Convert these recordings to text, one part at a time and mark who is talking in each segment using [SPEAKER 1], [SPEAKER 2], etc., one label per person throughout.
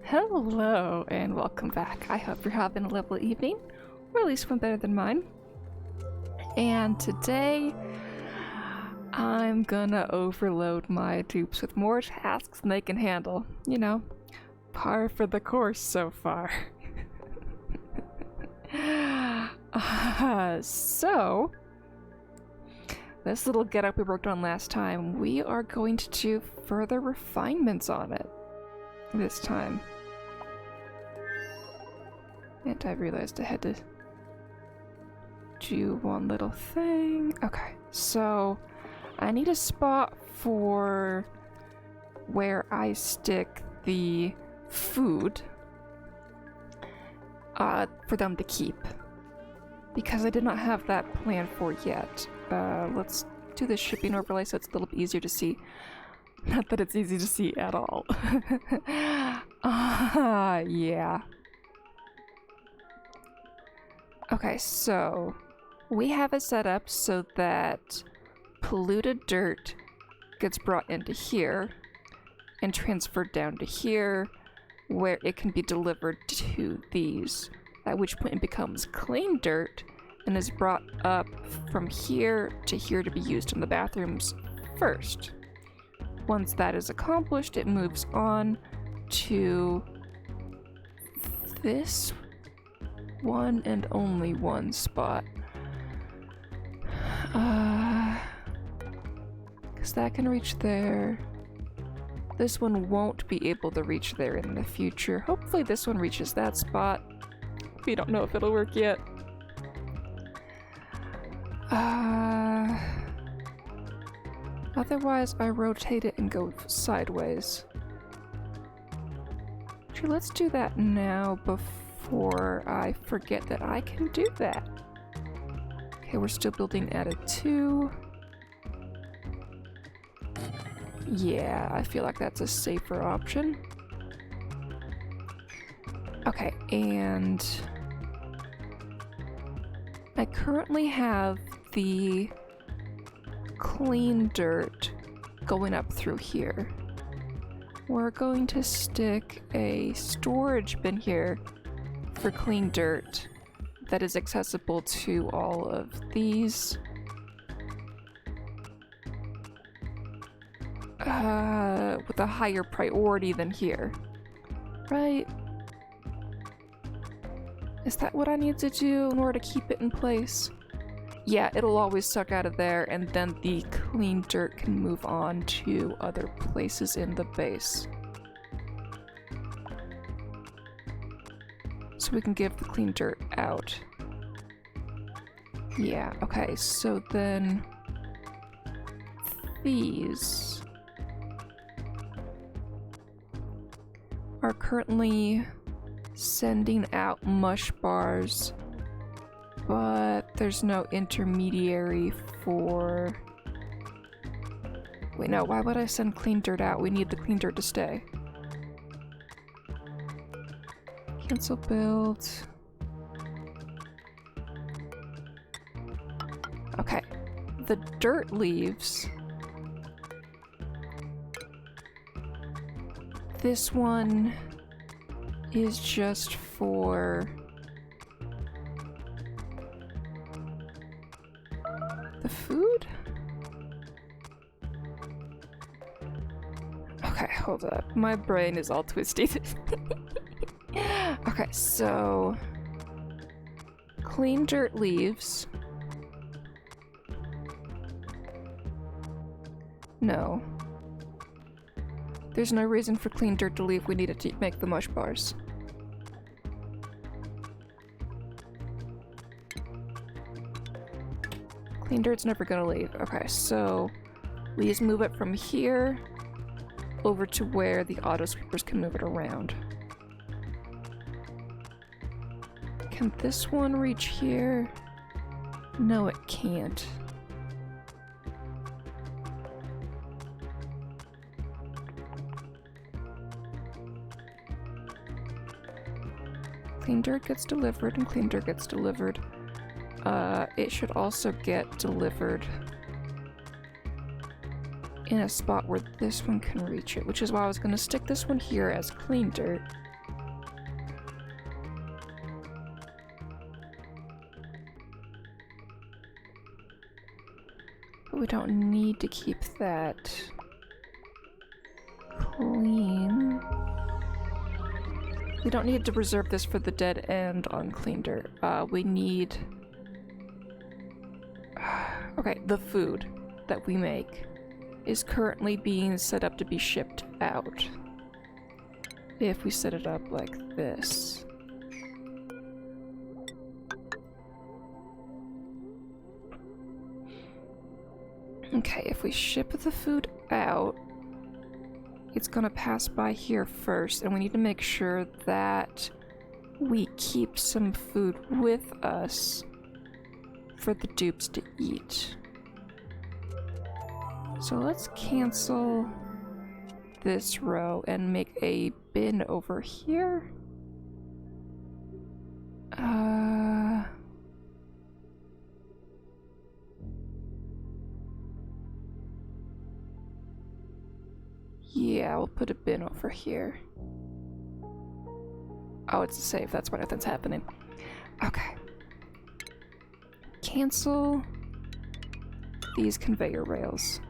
[SPEAKER 1] Hello and welcome back. I hope you're having a lovely evening, or at least one better than mine. And today, I'm gonna overload my dupes with more tasks than they can handle. You know, par for the course so far. So, this little getup we worked on last time, we are going to do further refinements on it this time. And I realized I had to do one little thing. Okay, so I need a spot for where I stick the food for them to keep, because I did not have that planned for yet. Let's do the shipping overlay so it's a little bit easier to see. Not that it's easy to see at all. Yeah. Okay, so we have it set up so that polluted dirt gets brought into here and transferred down to here, where it can be delivered to these, at which point it becomes clean dirt and is brought up from here to be used in the bathrooms first. Once that is accomplished, it moves on to this one and only one spot. Because that can reach there. This one won't be able to reach there in the future. Hopefully this one reaches that spot. We don't know if it'll work yet. Otherwise, I rotate it and go sideways. Actually, let's do that now before I forget that I can do that. Okay, we're still building at a 2. Yeah, I feel like that's a safer option. Okay, and I currently have the clean dirt going up through here. We're going to stick a storage bin here for clean dirt that is accessible to all of these. With a higher priority than here. Right? Is that what I need to do in order to keep it in place? Yeah, it'll always suck out of there, and then the clean dirt can move on to other places in the base. So we can give the clean dirt out. Yeah, okay, so then these are currently sending out mush bars, but there's no intermediary for... Wait, no, why would I send clean dirt out? We need the clean dirt to stay. Cancel build. Okay, the dirt leaves. This one is just for the food? Okay, hold up. My brain is all twisted. Okay, so clean dirt leaves. No. There's no reason for clean dirt to leave. We need it to make the mush bars. Clean dirt's never gonna leave. Okay, so we just move it from here over to where the auto sweepers can move it around. Can this one reach here? No, it can't. Clean dirt gets delivered and clean dirt gets delivered. It should also get delivered in a spot where this one can reach it, which is why I was going to stick this one here as clean dirt we don't need to keep that clean. We don't need to reserve this for the dead end on clean dirt. We need... Okay, the food that we make is currently being set up to be shipped out. If we set it up like this. Okay, if we ship the food out, it's gonna pass by here first, and we need to make sure that we keep some food with us for the dupes to eat. So let's cancel this row and make a bin over here. Yeah, we'll put a bin over here. Oh, it's a save. That's why nothing's happening. Okay. Cancel these conveyor rails.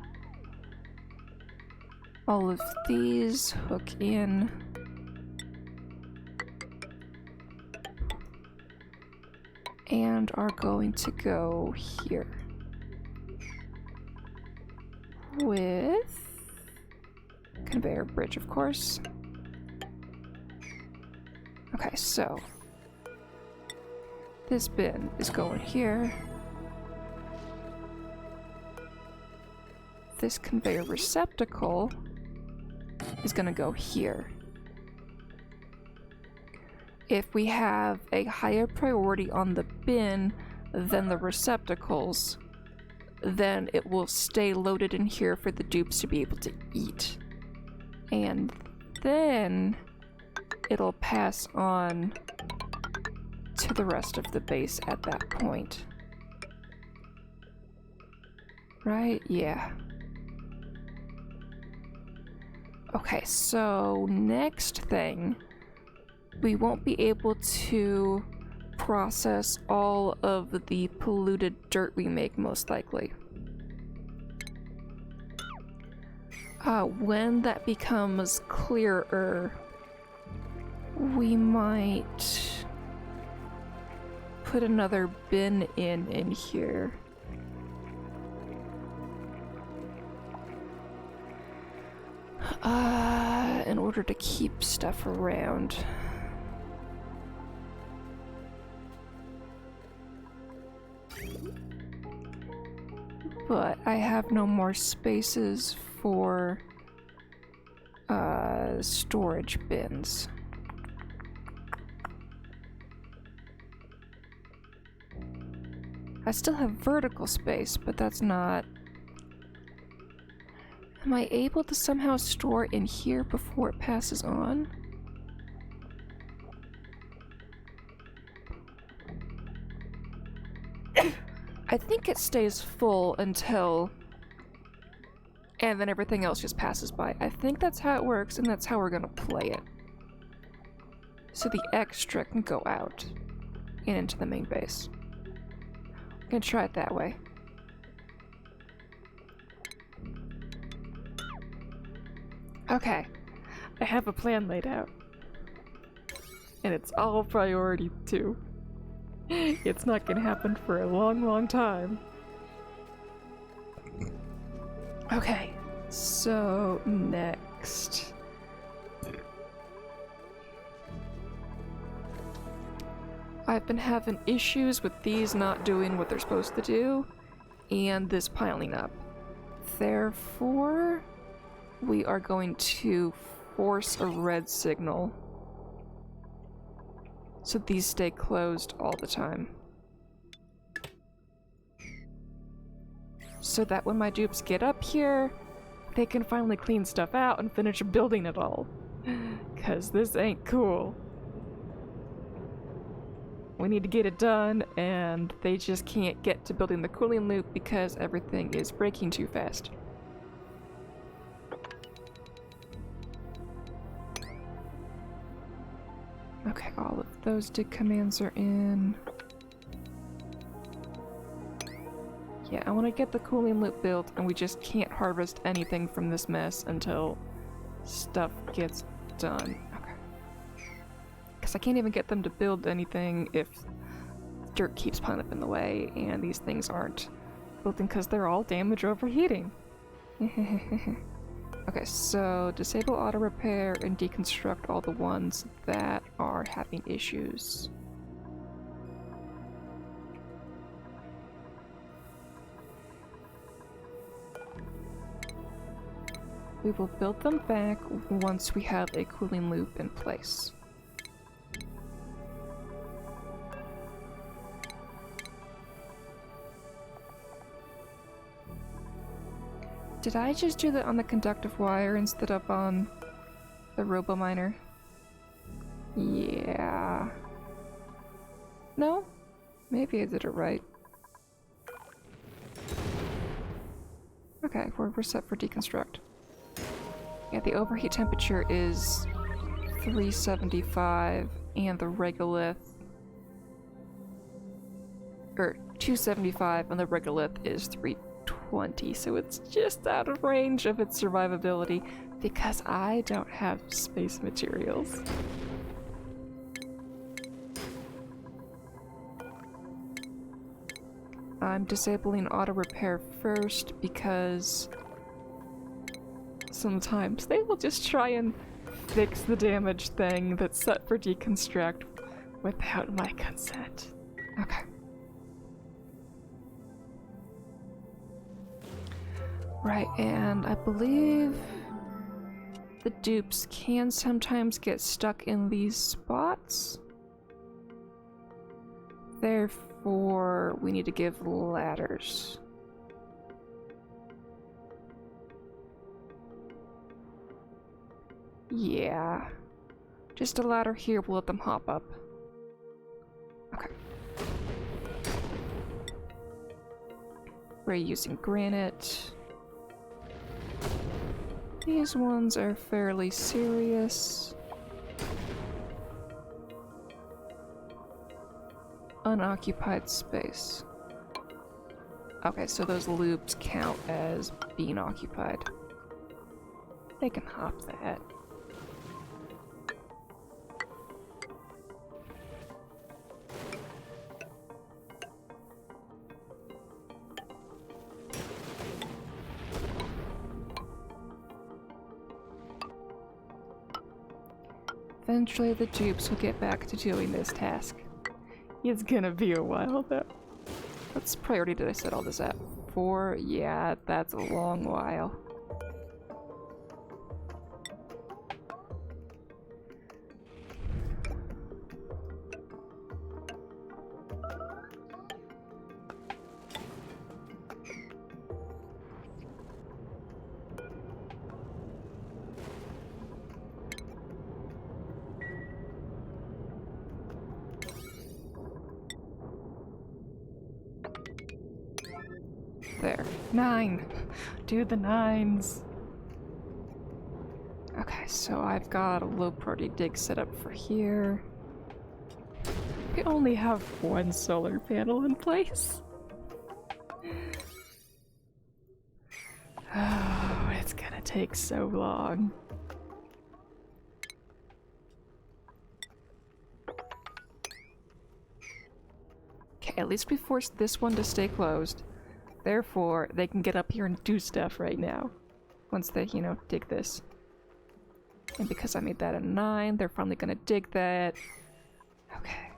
[SPEAKER 1] All of these hook in. And are going to go here. With conveyor bridge, of course. Okay, so this bin is going here. This conveyor receptacle is gonna go here. If we have a higher priority on the bin than the receptacles, then it will stay loaded in here for the dupes to be able to eat. And then it'll pass on to the rest of the base at that point. Right? Yeah. Okay, so next thing, we won't be able to process all of the polluted dirt we make, most likely. When that becomes clearer, we might put another bin in here. In order to keep stuff around. But I have no more spaces for storage bins. I still have vertical space, but that's not... Am I able to somehow store in here before it passes on? I think it stays full until... and then everything else just passes by. I think that's how it works, and that's how we're gonna play it. So the extra can go out and into the main base. I'm gonna try it that way. Okay, I have a plan laid out. And it's all priority 2. It's not gonna happen for a long, long time. Okay, so next. I've been having issues with these not doing what they're supposed to do, and this piling up. Therefore, we are going to force a red signal so these stay closed all the time. So that when my dupes get up here, they can finally clean stuff out and finish building it all. 'Cause this ain't cool. We need to get it done, and they just can't get to building the cooling loop because everything is breaking too fast. Okay, all of those dig commands are in. Yeah, I want to get the cooling loop built, and we just can't harvest anything from this mess until stuff gets done. Okay. Because I can't even get them to build anything if dirt keeps piling up in the way, and these things aren't building because they're all damage overheating. Okay, so disable auto repair and deconstruct all the ones that are having issues. We will build them back once we have a cooling loop in place. Did I just do that on the conductive wire instead of on the RoboMiner? Yeah. No? Maybe I did it right. Okay, we're set for deconstruct. Yeah, the overheat temperature is 375 and the regolith... or 275 and the regolith is 320, so it's just out of range of its survivability because I don't have space materials. I'm disabling auto repair first because sometimes they will just try and fix the damaged thing that's set for deconstruct without my consent. Okay. Right, and I believe the dupes can sometimes get stuck in these spots. Therefore, we need to give ladders. Yeah. Just a ladder here will let them hop up. Okay. We're using granite. These ones are fairly serious. Unoccupied space. Okay, so those loops count as being occupied. They can hop that. Eventually the dupes will get back to doing this task. It's gonna be a while though. What's priority did I set all this at? 4? Yeah, that's a long while. There. 9! Do the 9s! Okay, so I've got a low priority dig set up for here. We only have one solar panel in place. Oh, it's gonna take so long. Okay, at least we forced this one to stay closed. Therefore, they can get up here and do stuff right now. Once they, you know, dig this. And because I made that a 9, they're finally gonna dig that. Okay.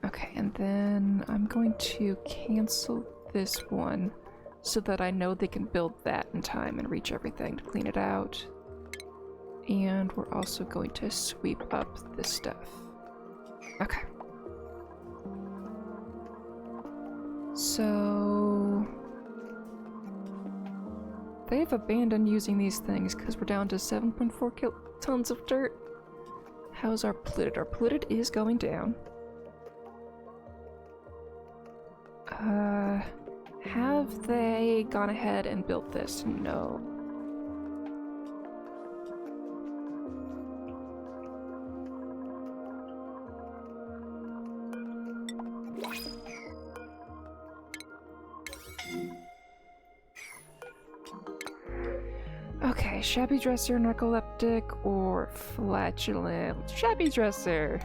[SPEAKER 1] Okay, and then I'm going to cancel this one so that I know they can build that in time and reach everything to clean it out. And we're also going to sweep up this stuff. Okay. So... they've abandoned using these things because we're down to 7.4 kilotons of dirt. How's our polluted? Our polluted is going down. Have they gone ahead and built this? No. shabby dresser, narcoleptic, or flatulent? Shabby dresser!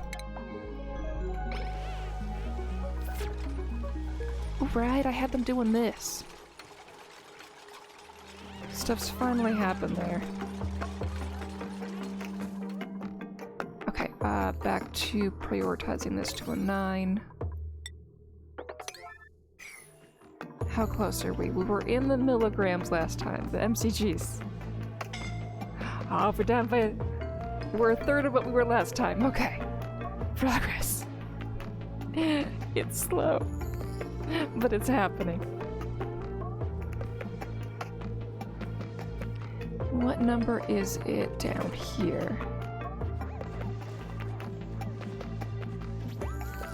[SPEAKER 1] Right, I had them doing this. Stuff's finally happened there. Okay, back to prioritizing this to a 9. How close are we? We were in the milligrams last time, the MCGs. Oh, we're down by... We're a third of what we were last time. Okay. Progress. It's slow. But it's happening. What number is it down here?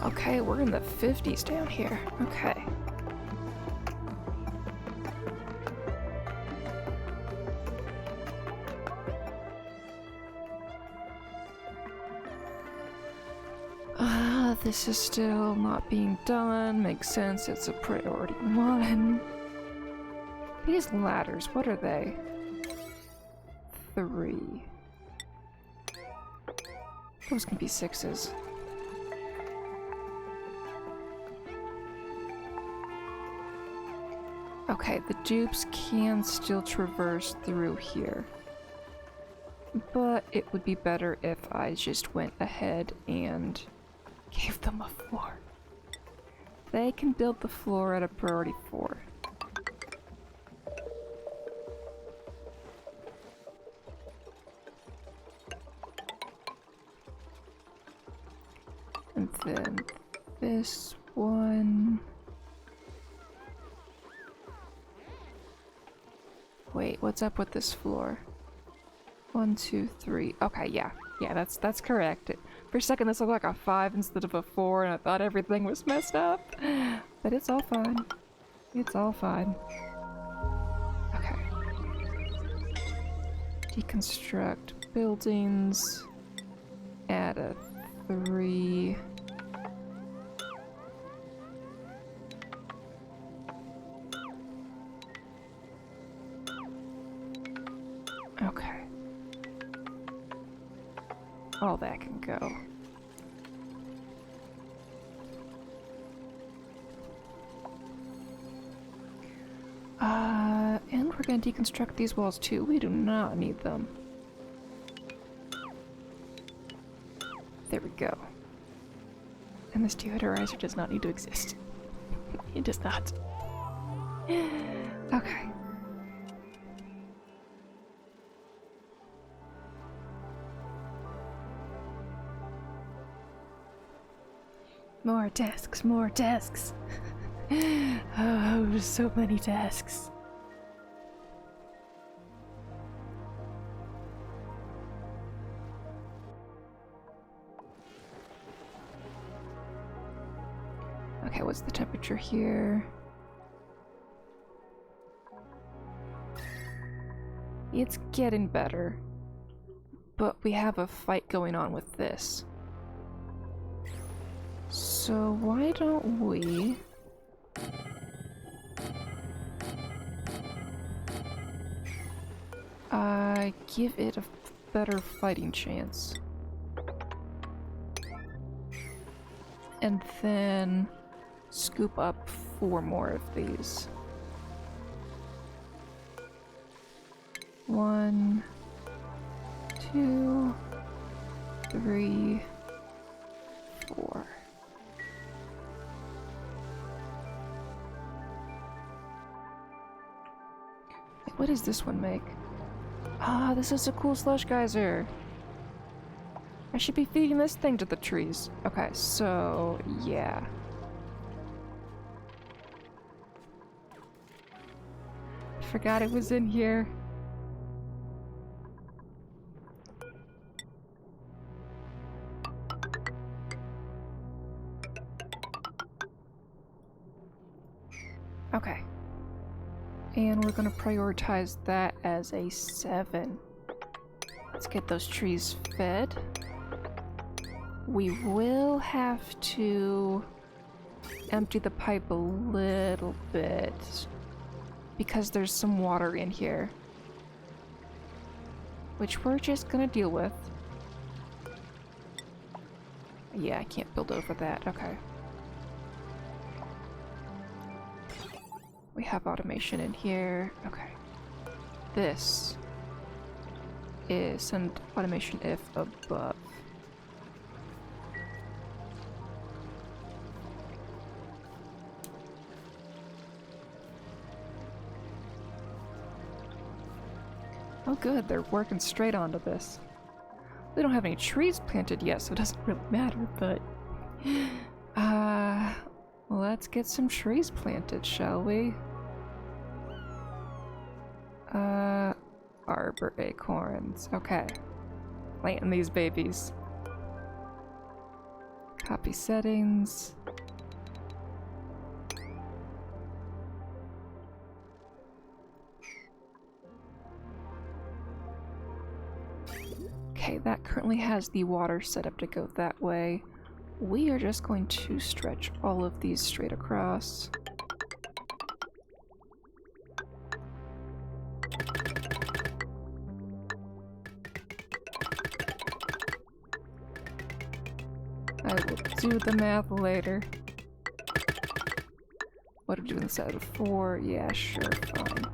[SPEAKER 1] Okay, we're in the 50s down here. Okay. This is still not being done. Makes sense, it's a priority 1. These ladders, what are they? 3. Those can be 6s. Okay, the dupes can still traverse through here. But it would be better if I just went ahead and gave them a floor. They can build the floor at a priority 4. And then this one... Wait, what's up with this floor? 1, 2, 3. Okay, yeah. Yeah, that's correct. For a second this looked like a 5 instead of a 4, and I thought everything was messed up. But it's all fine. It's all fine. Okay. Deconstruct buildings. Add a 3. Okay. All that can go. And we're gonna deconstruct these walls too. We do not need them. There we go. And this deodorizer does not need to exist. It does not. Okay. More tasks, more tasks. Oh, so many tasks. Okay, what's the temperature here? It's getting better, but we have a fight going on with this. So why don't we... give it a better fighting chance. And then scoop up 4 more of these. 1, 2, 3, 4. Wait, what does this one make? Ah, this is a cool slush geyser. I should be feeding this thing to the trees. Okay, so yeah. Forgot it was in here. Okay. And we're gonna prioritize that as a 7. Let's get those trees fed. We will have to empty the pipe a little bit because there's some water in here. which we're just gonna deal with. Yeah, I can't build over that. Okay. We have automation in here. Okay. This is send automation if above. Oh good, they're working straight onto this. We don't have any trees planted yet, so it doesn't really matter, but... let's get some trees planted, shall we? Arbor acorns. Okay. Planting these babies. Copy settings. Okay, that currently has the water set up to go that way. We are just going to stretch all of these straight across. I will do the math later. What am I doing this out of 4? Yeah, sure, fine.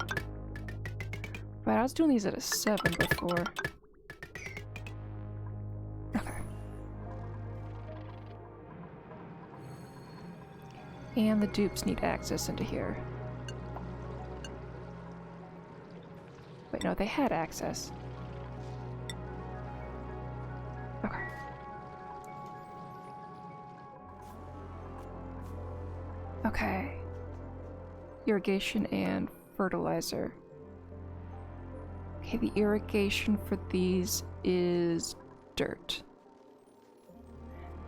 [SPEAKER 1] But I was doing these at a 7 before. And the dupes need access into here. Wait, no, they had access. Okay. Okay. Irrigation and fertilizer. Okay, the irrigation for these is dirt.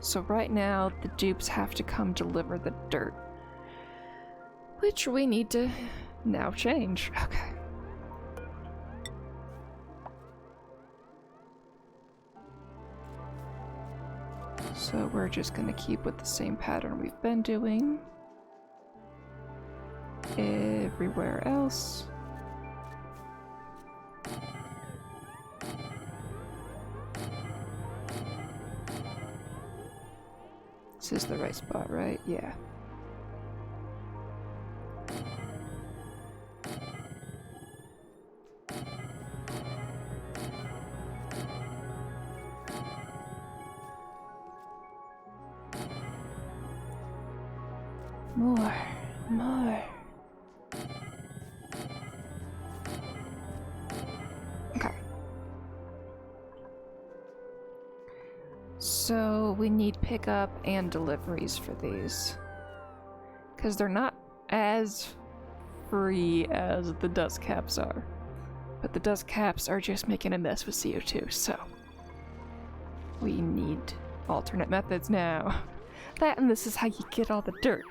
[SPEAKER 1] So right now, the dupes have to come deliver the dirt. Which we need to now change. Okay. So we're just gonna keep with the same pattern we've been doing. Everywhere else. This is the right spot, right? Yeah. More. Okay. So we need pickup and deliveries for these. Because they're not as free as the dust caps are. But the dust caps are just making a mess with CO2, so we need alternate methods now. That and this is how you get all the dirt.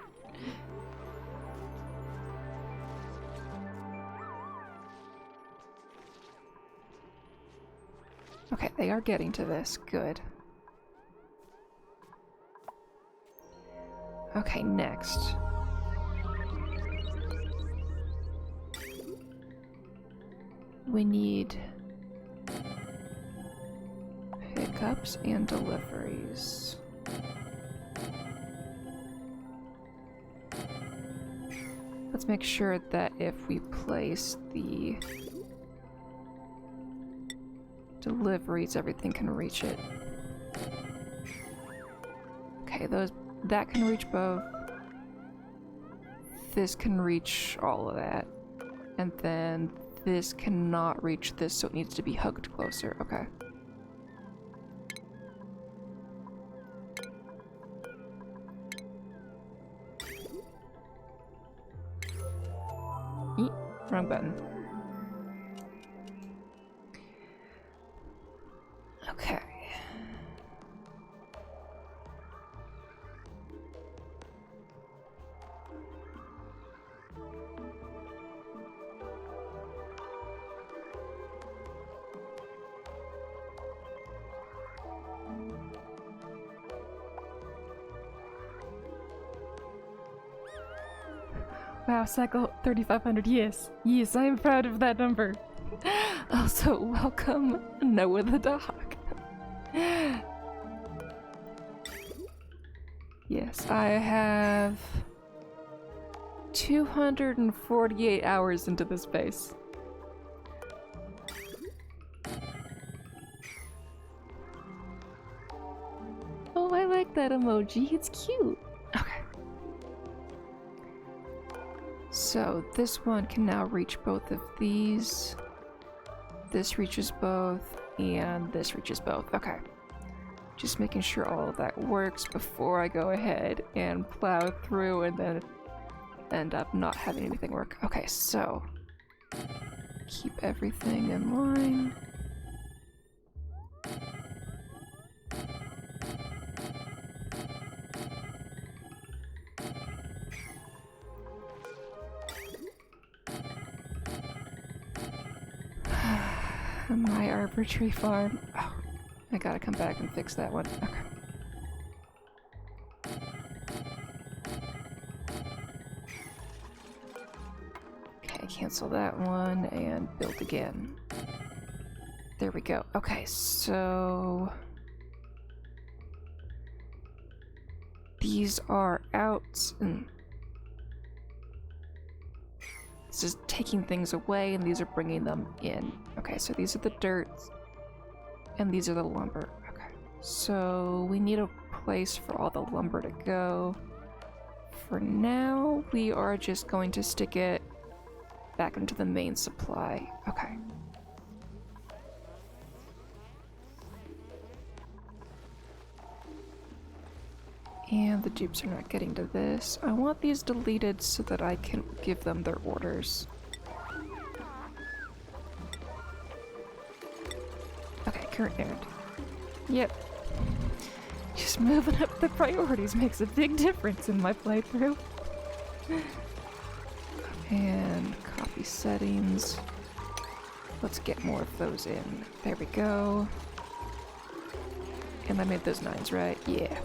[SPEAKER 1] Okay, they are getting to this. Good. Okay, next. We need pickups and deliveries. Let's make sure that if we place the deliveries, everything can reach it. Okay, that can reach both. This can reach all of that. And then this cannot reach this, so it needs to be hugged closer. Okay. Wrong button. Okay. Wow, cycle 3,500, yes. Yes, I am proud of that number. Also, welcome Noah the dog. Yes, I have 248 hours into this base. Oh, I like that emoji. It's cute. Okay. So this one can now reach both of these. This reaches both, and this reaches both. Okay. Just making sure all of that works before I go ahead and plow through and then end up not having anything work. Okay, so keep everything in line. My arbitrary farm. Oh, I gotta come back and fix that one. Okay. Okay, cancel that one and build again. There we go. Okay, so these are out. This is taking things away, and these are bringing them in. Okay, so these are the dirt, and these are the lumber. Okay, so we need a place for all the lumber to go. For now, we are just going to stick it back into the main supply. Okay. And the dupes are not getting to this. I want these deleted so that I can give them their orders. Okay, current errand. Yep. Just moving up the priorities makes a big difference in my playthrough. And copy settings. Let's get more of those in. There we go. And I made those 9s, right? Yeah.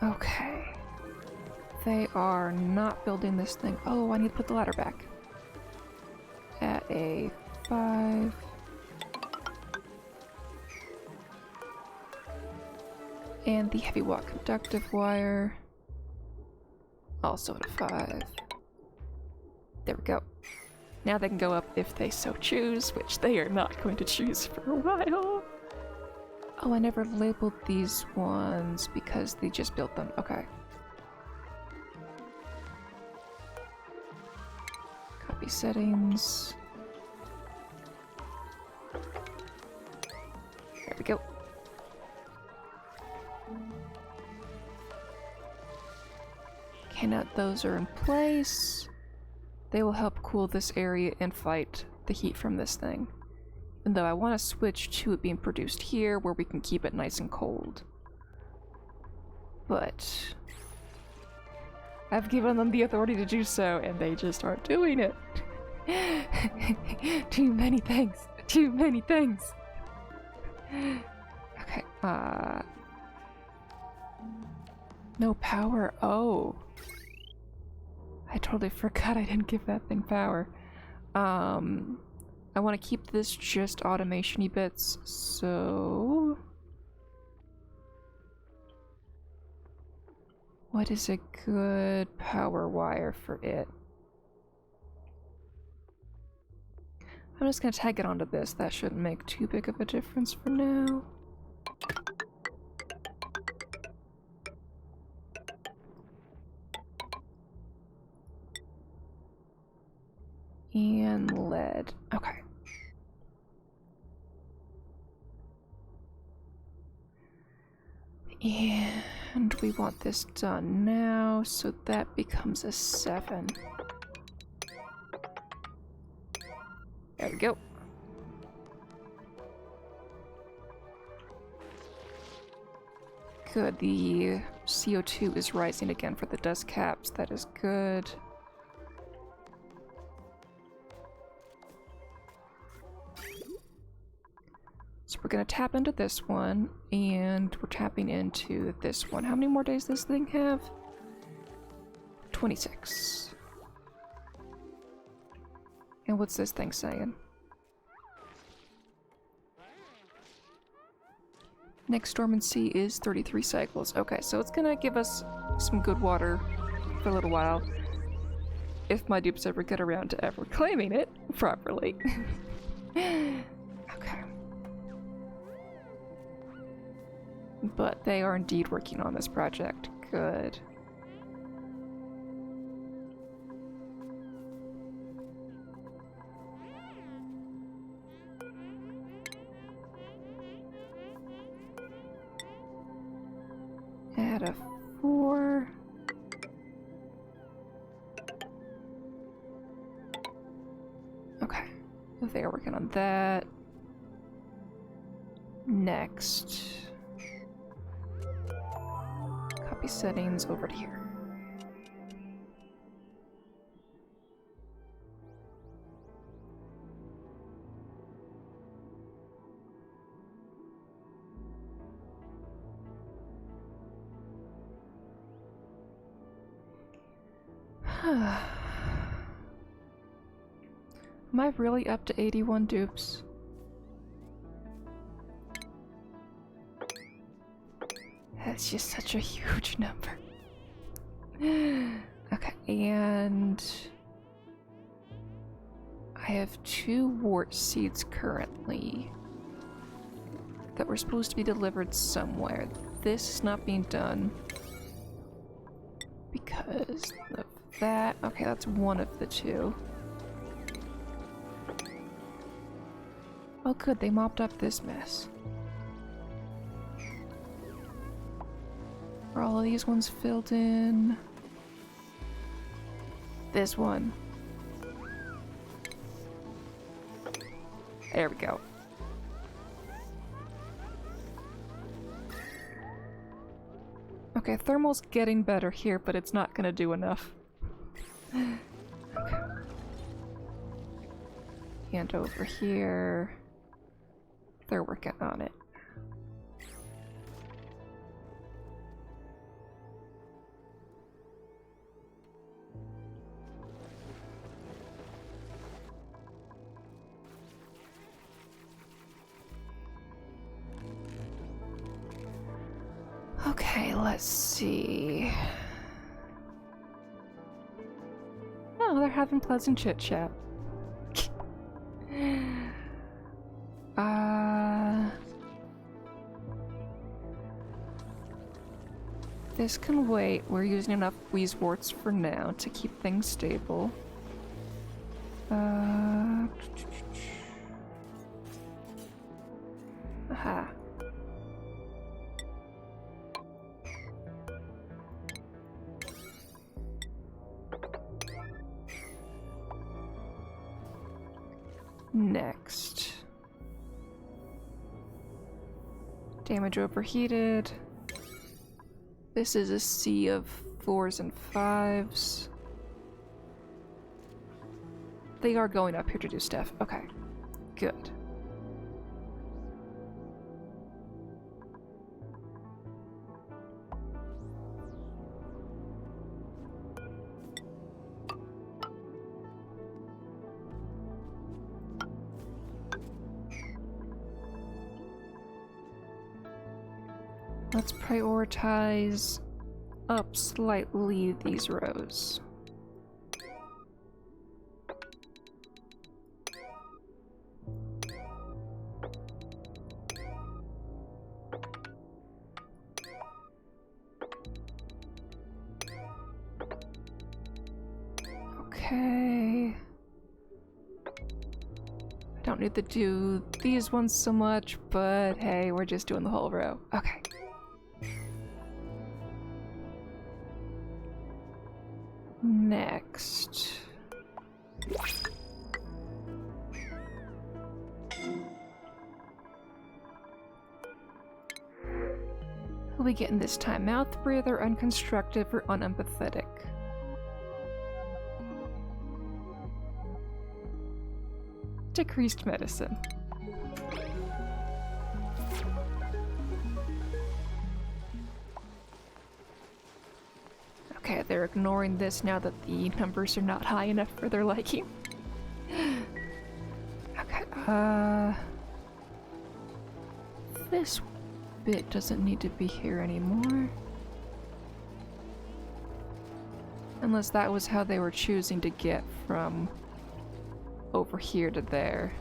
[SPEAKER 1] Okay. They are not building this thing. Oh, I need to put the ladder back. At a 5. And the heavy watt conductive wire. Also at a 5. There we go. Now they can go up if they so choose, which they are not going to choose for a while. Oh, I never labeled these ones because they just built them. Okay. Copy settings. There we go. Okay, now those are in place. They will help cool this area and fight the heat from this thing. And though I want to switch to it being produced here where we can keep it nice and cold. But I've given them the authority to do so and they just aren't doing it. Too many things. Too many things. Okay, no power. Oh. I totally forgot I didn't give that thing power. I want to keep this just automation-y bits, so... What is a good power wire for it? I'm just gonna tag it onto this. That shouldn't make too big of a difference for now. And lead. Okay. And we want this done now, so that becomes a 7. There we go. Good, the CO2 is rising again for the dust caps. That is good. So we're gonna tap into this one, and we're tapping into this one. How many more days does this thing have? 26. And what's this thing saying? Next dormant sea is 33 cycles. Okay, so it's gonna give us some good water for a little while. If my dupes ever get around to ever claiming it properly. Okay. But they are indeed working on this project. Good. Add a 4. Okay. They are working on that. Next. Copy settings over to here. Am I really up to 81 dupes? That's just such a huge number. Okay, and I have 2 wart seeds currently that were supposed to be delivered somewhere. This is not being done because of that. Okay, that's one of the 2. Oh good, they mopped up this mess. Are all of these ones filled in? This one. There we go. Okay, thermal's getting better here, but it's not gonna do enough. Okay. And over here, they're working on it. Okay, let's see. Oh, they're having pleasant chit-chat. This can wait. We're using enough Wheezeworts for now to keep things stable. Aha. Next. Damage overheated. This is a sea of 4s and 5s. They are going up here to do stuff. Okay. Good. Let's prioritize up slightly these rows. Okay. I don't need to do these ones so much, but hey, we're just doing the whole row. Okay. Next. Will we get in this time? Mouth breather, unconstructive, or unempathetic? Decreased medicine. Okay, they're ignoring this now that the numbers are not high enough for their liking. Okay, this bit doesn't need to be here anymore. Unless that was how they were choosing to get from over here to there.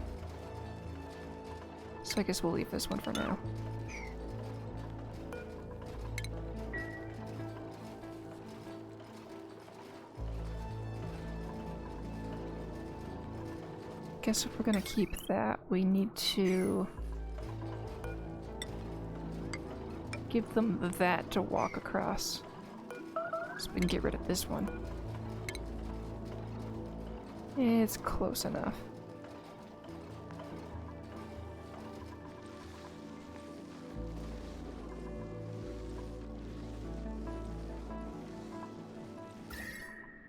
[SPEAKER 1] So I guess we'll leave this one for now. Guess if we're gonna keep that, we need to give them that to walk across. So we can get rid of this one. It's close enough.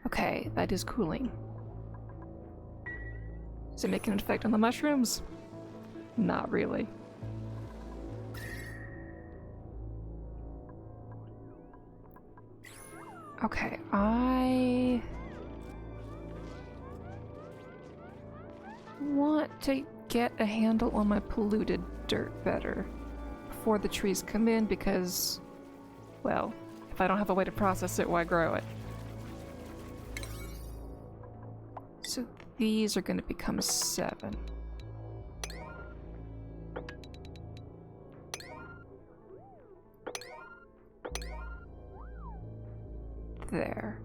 [SPEAKER 1] Okay, that is cooling. Does it make an effect on the mushrooms? Not really. Okay, I want to get a handle on my polluted dirt better before the trees come in because, well, if I don't have a way to process it, why grow it? So these are going to become 7. There.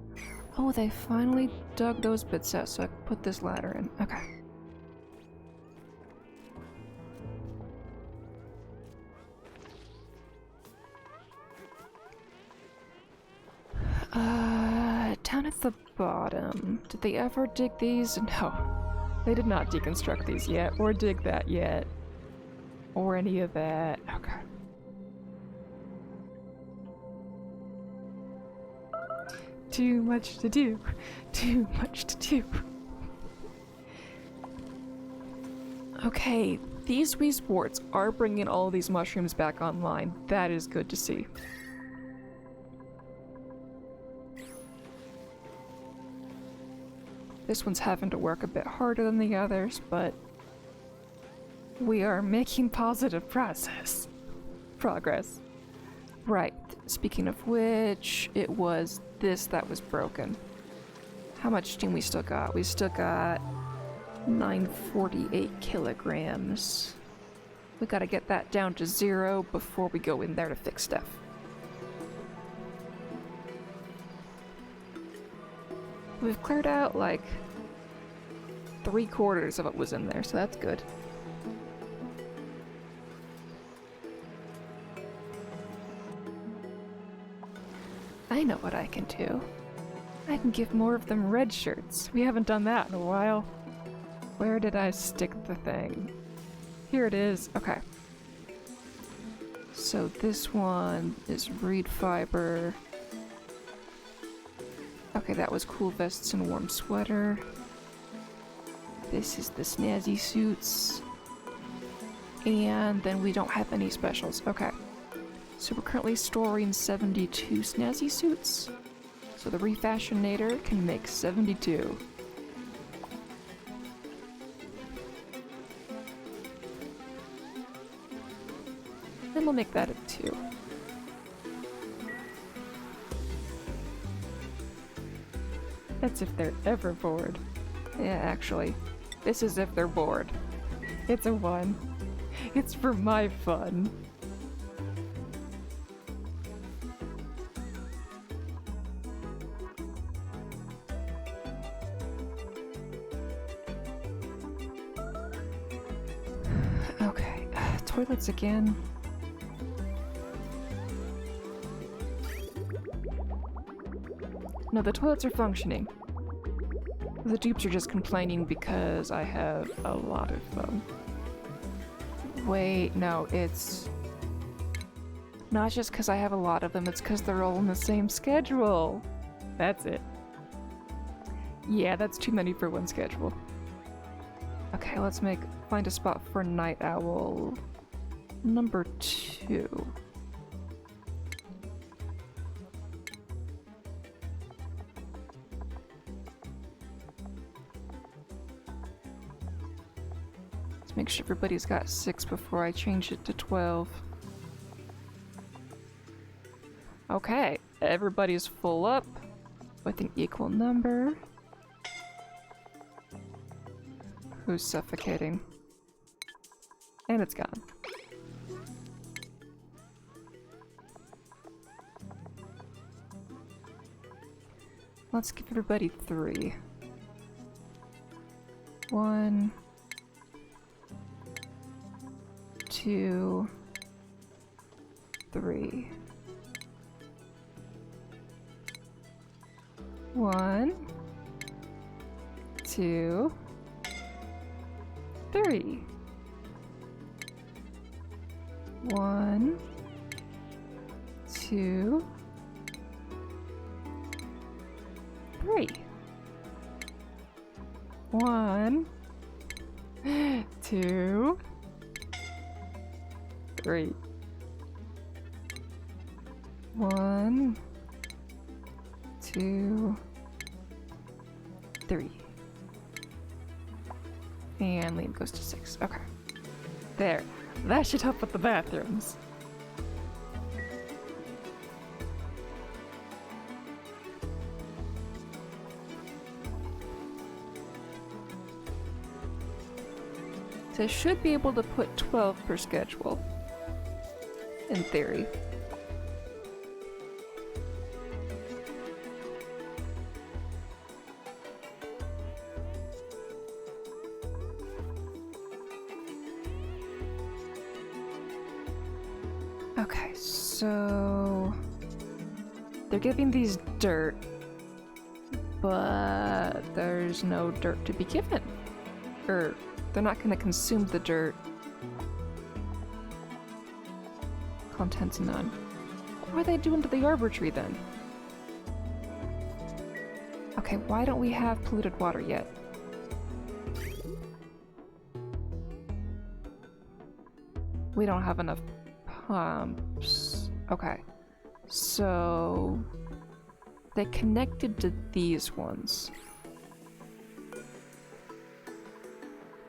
[SPEAKER 1] Oh, they finally dug those bits out so I can put this ladder in. Okay. Down at the bottom. Did they ever dig these? No. They did not deconstruct these yet, or dig that yet. Or any of that. Okay. Too much to do. Too much to do. Okay, these wee sports are bringing all of these mushrooms back online. That is good to see. This one's having to work a bit harder than the others, but we are making positive progress. Right, speaking of which, it was this that was broken. How much steam we still got? We still got 948 kilograms. We gotta get that down to 0 before we go in there to fix stuff. We've cleared out like 3/4 of what was in there, so that's good. I know what I can do. I can give more of them red shirts. We haven't done that in a while. Where did I stick the thing? Here it is. Okay. So this one is reed fiber. Okay, that was cool vests and warm sweater. This is the snazzy suits. And then we don't have any specials. Okay. So we're currently storing 72 snazzy suits. So the refashionator can make 72. Then we'll make that a 2. That's if they're ever bored. Yeah, actually, this is if they're bored. It's a 1. It's for my fun. Okay, toilets again. No, the toilets are functioning. The dupes are just complaining because I have a lot of them. Wait, no, it's Not just because I have a lot of them, it's because they're all on the same schedule. That's it. Yeah, that's too many for one schedule. Okay, let's find a spot for Night Owl number 2. Let's make sure everybody's got 6 before I change it to 12. Okay, everybody's full up with an equal number. Who's suffocating? And it's gone. Let's give everybody 3. 1, 2, 3. 1, 2, 3. 1, 2, 3. 1, 2, 3. 1, 2, 3. And Liam goes to 6. Okay. There. That should help with the bathrooms. So I should be able to put 12 per schedule. In theory. Okay, so they're giving these dirt, but there's no dirt to be given. Or they're not going to consume the dirt. Contents none. What are they doing to the arbor tree then? Okay, why don't we have polluted water yet? We don't have enough pumps. Okay. So they connected to these ones.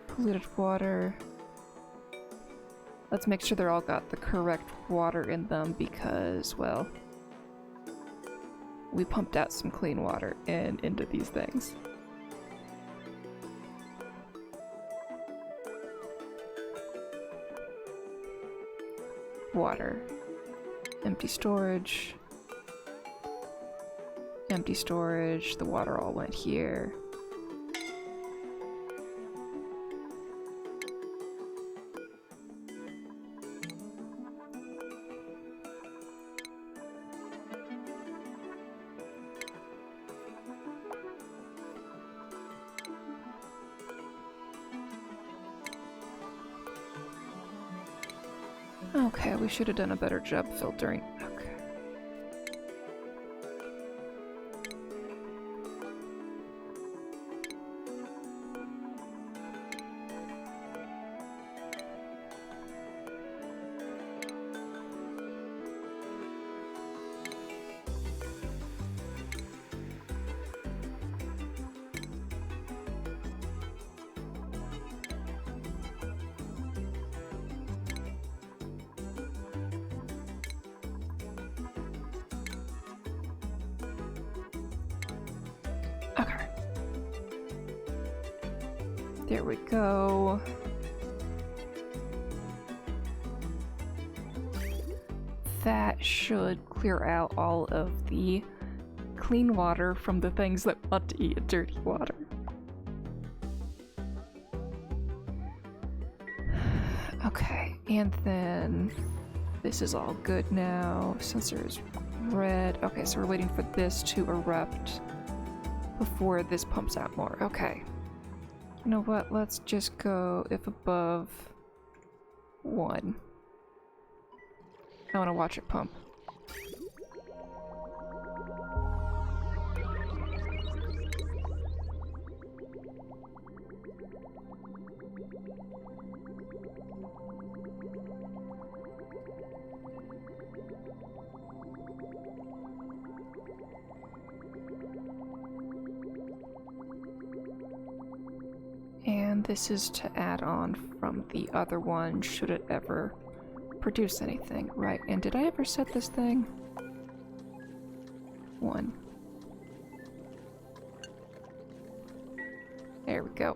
[SPEAKER 1] Polluted water. Let's make sure they're all got the correct water in them because, well, we pumped out some clean water into these things. Water. Empty storage. Empty storage. The water all went here. Okay, we should have done a better job filtering. Okay. Okay. There we go. That should clear out all of the clean water from the things that want to eat dirty water. Okay, and then this is all good now. Sensor is red. Okay, so we're waiting for this to erupt before this pumps out more. Okay. You know what? Let's just go if above 1. I want to watch it pump. And this is to add on from the other one, should it ever produce anything. Right, and did I ever set this thing? 1. There we go.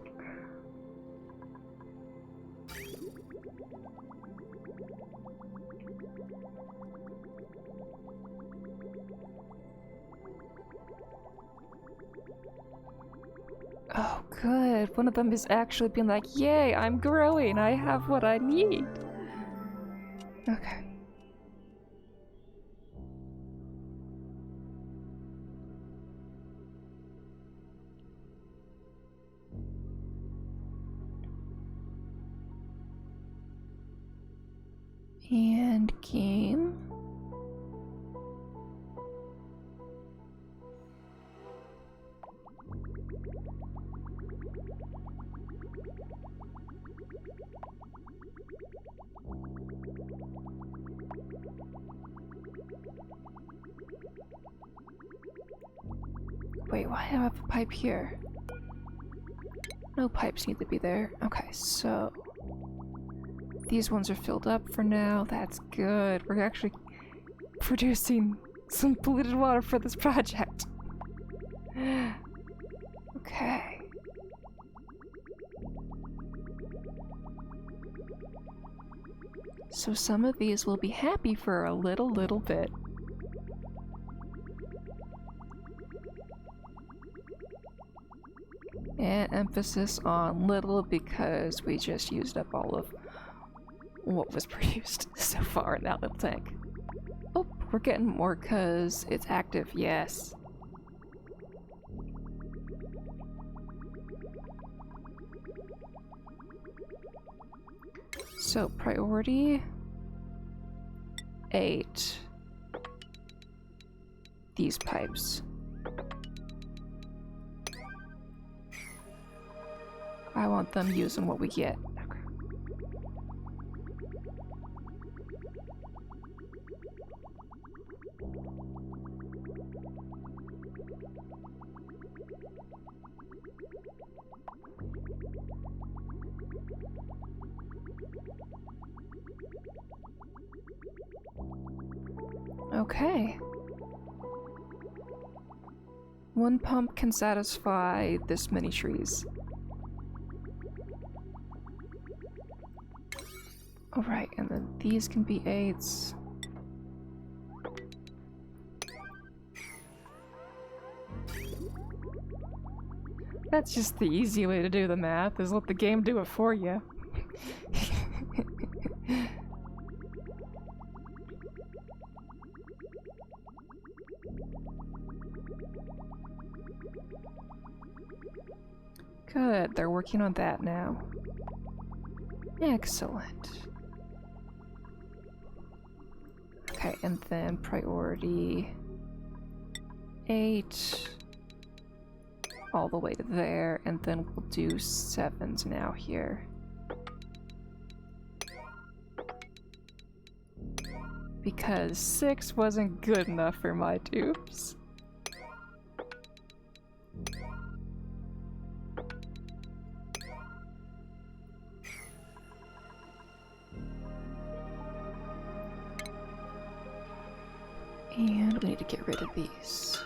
[SPEAKER 1] Oh, good. One of them is actually being like, yay, I'm growing. I have what I need. Okay. And game. Wait, why do I have a pipe here? No pipes need to be there. Okay, so these ones are filled up for now. That's good. We're actually producing some polluted water for this project. Okay. So some of these will be happy for a little bit. And emphasis on little because we just used up all of what was produced so far in that little tank. Oh, we're getting more because it's active, yes. So priority 8. These pipes. I want them using what we get. Okay. Okay. One pump can satisfy this many trees. Alright, and then these can be 8s. That's just the easy way to do the math, is let the game do it for you. Good, they're working on that now. Excellent. Okay, and then priority 8 all the way to there, and then we'll do 7s now here. Because 6 wasn't good enough for my tubes. And we need to get rid of these.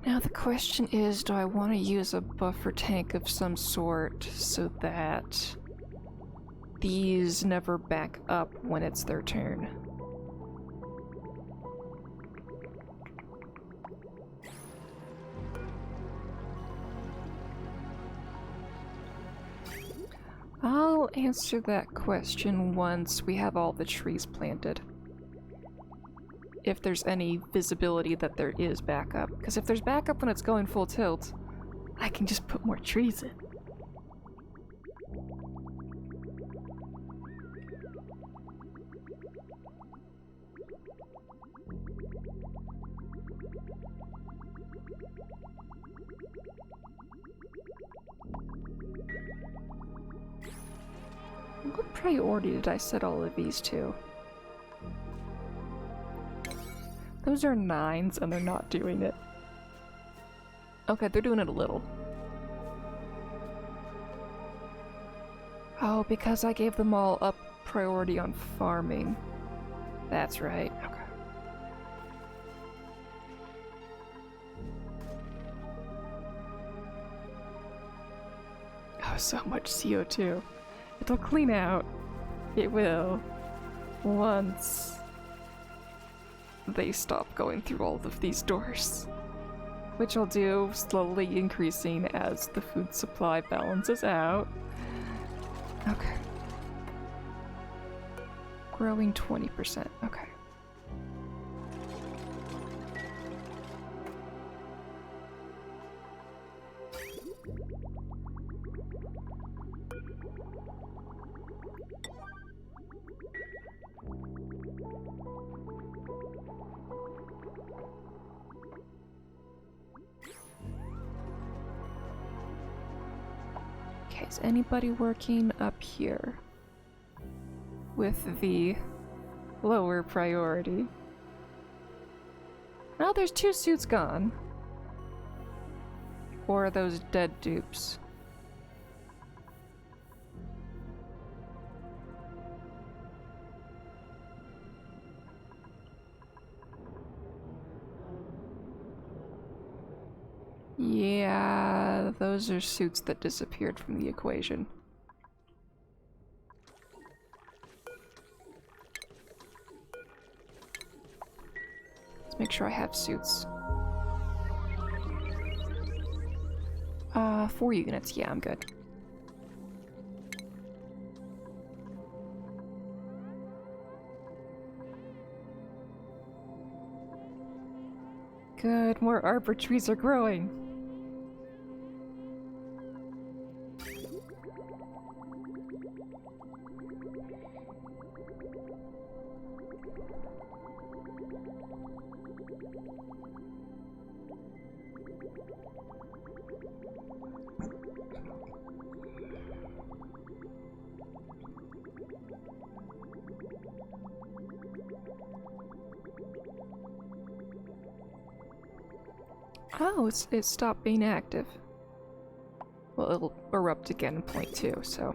[SPEAKER 1] Now the question is, do I want to use a buffer tank of some sort so that these never back up when it's their turn? I'll answer that question once we have all the trees planted. If there's any visibility that there is backup. Because if there's backup when it's going full tilt, I can just put more trees in. What priority did I set all of these to? Those are 9s and they're not doing it. Okay, they're doing it a little. Oh, because I gave them all up priority on farming. That's right, okay. Oh, so much CO2. It'll clean out. It will. Once they stop going through all of these doors. Which I'll do, slowly increasing as the food supply balances out. Okay. Growing 20%, okay. Okay, is anybody working up here with the lower priority? Oh, there's 2 suits gone. Or are those dead dupes? Yeah, those are suits that disappeared from the equation. Let's make sure I have suits. 4 units, yeah, I'm good. Good, more arbor trees are growing. Oh, it stopped being active. Well, it'll erupt again in point 2, so.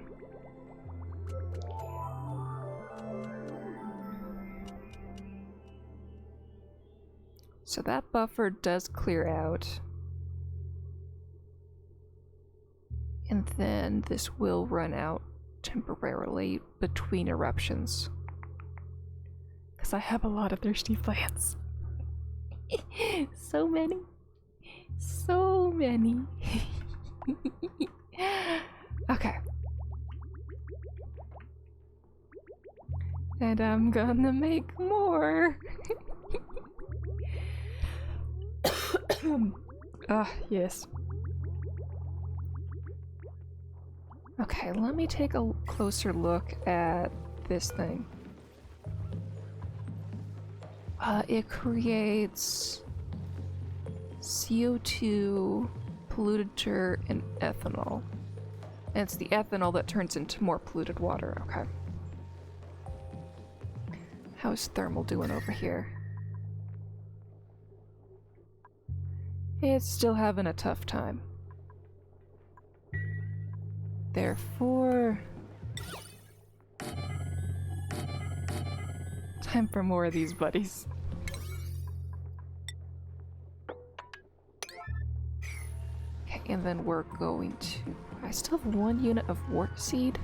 [SPEAKER 1] So that buffer does clear out. And then this will run out temporarily between eruptions. Because I have a lot of thirsty plants. So many. So many. Okay. And I'm gonna make more. Yes. Okay, let me take a closer look at this thing. It creates CO2, polluted dirt, and ethanol. And it's the ethanol that turns into more polluted water, okay. How's thermal doing over here? It's still having a tough time. Therefore, time for more of these buddies. Okay, and then we're going to... I still have 1 unit of wart seed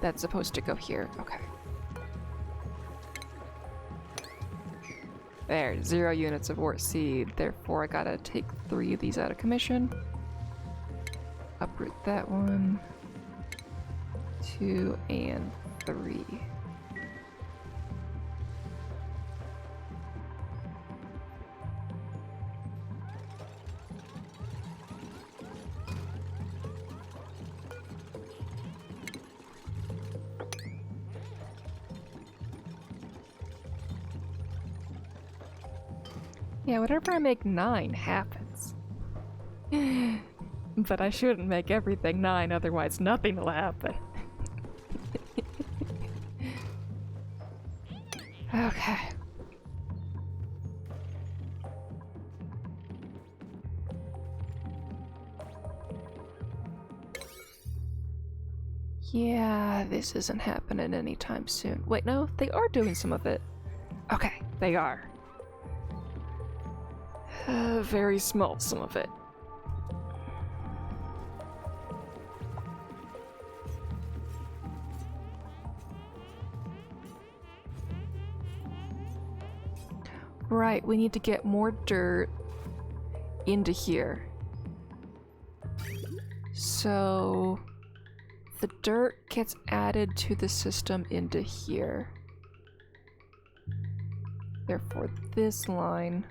[SPEAKER 1] that's supposed to go here. Okay. There, 0 units of wart seed. Therefore, I gotta take 3 of these out of commission. Uproot that one. 2 and 3. Yeah, whatever I make 9 happens. But I shouldn't make everything 9, otherwise nothing will happen. Okay. Yeah, this isn't happening anytime soon. Wait, no, they are doing some of it. Okay, they are. Very small, some of it. Right, we need to get more dirt into here. So the dirt gets added to the system into here. Therefore, this line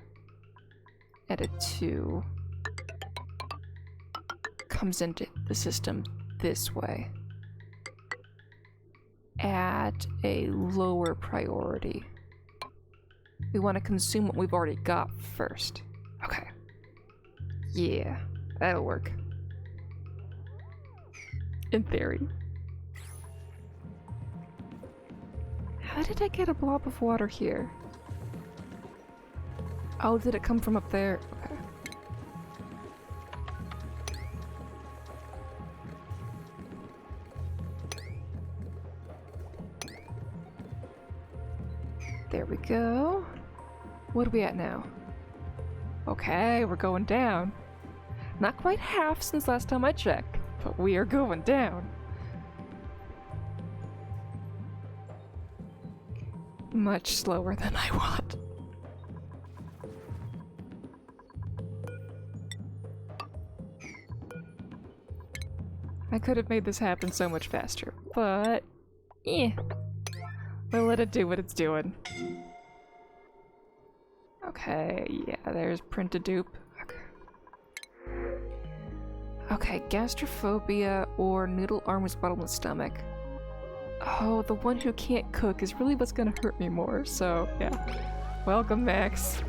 [SPEAKER 1] added 2 comes into the system this way at a lower priority. We want to consume what we've already got first. Okay. Yeah, that'll work. In theory. How did I get a blob of water here? Oh, did it come from up there? Okay. There we go. What are we at now? Okay, we're going down. Not quite half since last time I checked, but we are going down. Much slower than I want. I could have made this happen so much faster, but we'll let it do what it's doing. Okay, yeah, there's Printadupe. Okay, gastrophobia or noodle arm with bottomless stomach. Oh, the one who can't cook is really what's gonna hurt me more, so yeah. Welcome, Max.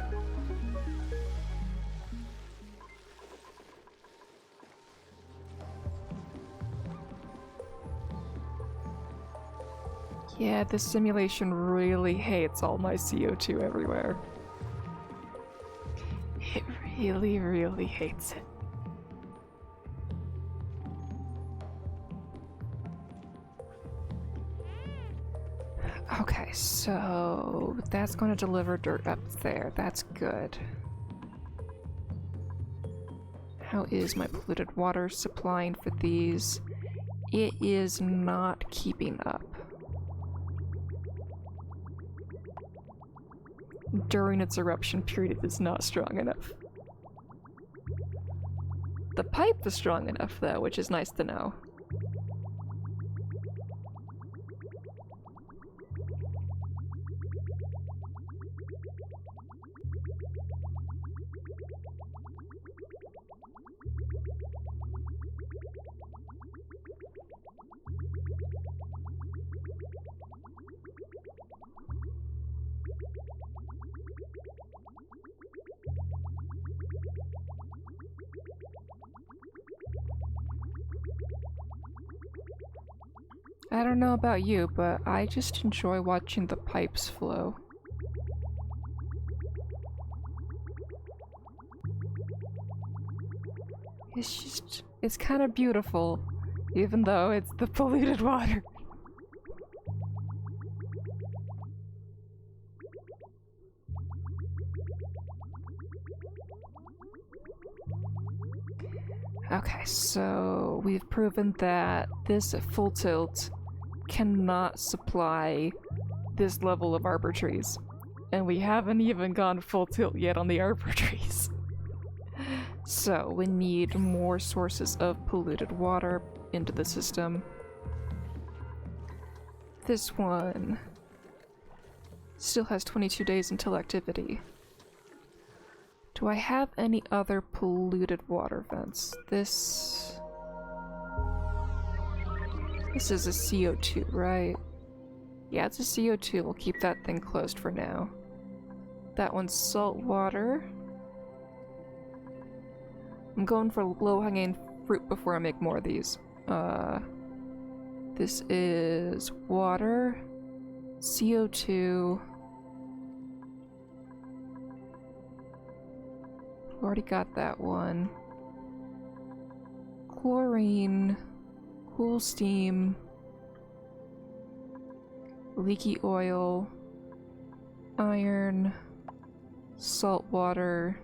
[SPEAKER 1] Yeah, this simulation really hates all my CO2 everywhere. It really, really hates it. Okay, so that's going to deliver dirt up there. That's good. How is my polluted water supplying for these? It is not keeping up. During its eruption period, it is not strong enough. The pipe is strong enough, though, which is nice to know. I don't know about you, but I just enjoy watching the pipes flow. It's kind of beautiful, even though it's the polluted water. Okay, so we've proven that this full tilt cannot supply this level of arbor trees. And we haven't even gone full tilt yet on the arbor trees. So we need more sources of polluted water into the system. this one still has 22 days until activity. Do I have any other polluted water vents? This is a CO2, right? Yeah, it's a CO2. We'll keep that thing closed for now. That one's salt water. I'm going for low-hanging fruit before I make more of these. This is water, CO2. Already got that one. Chlorine, cool steam, leaky oil, iron, salt water,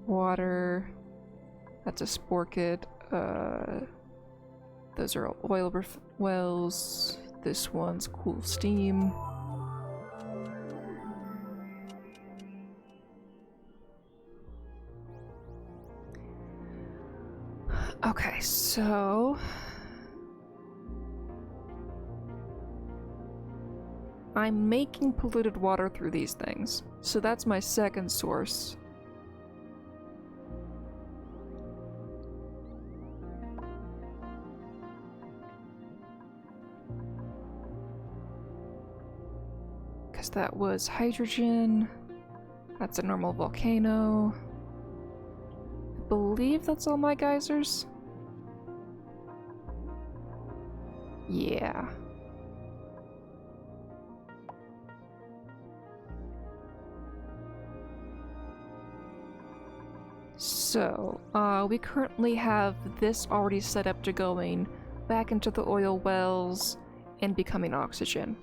[SPEAKER 1] water. That's a sporkid. Those are all oil wells. This one's cool steam. Okay, so I'm making polluted water through these things. So that's my second source. Because that was hydrogen. That's a normal volcano. I believe that's all my geysers. Yeah. So, we currently have this already set up to going back into the oil wells and becoming oxygen.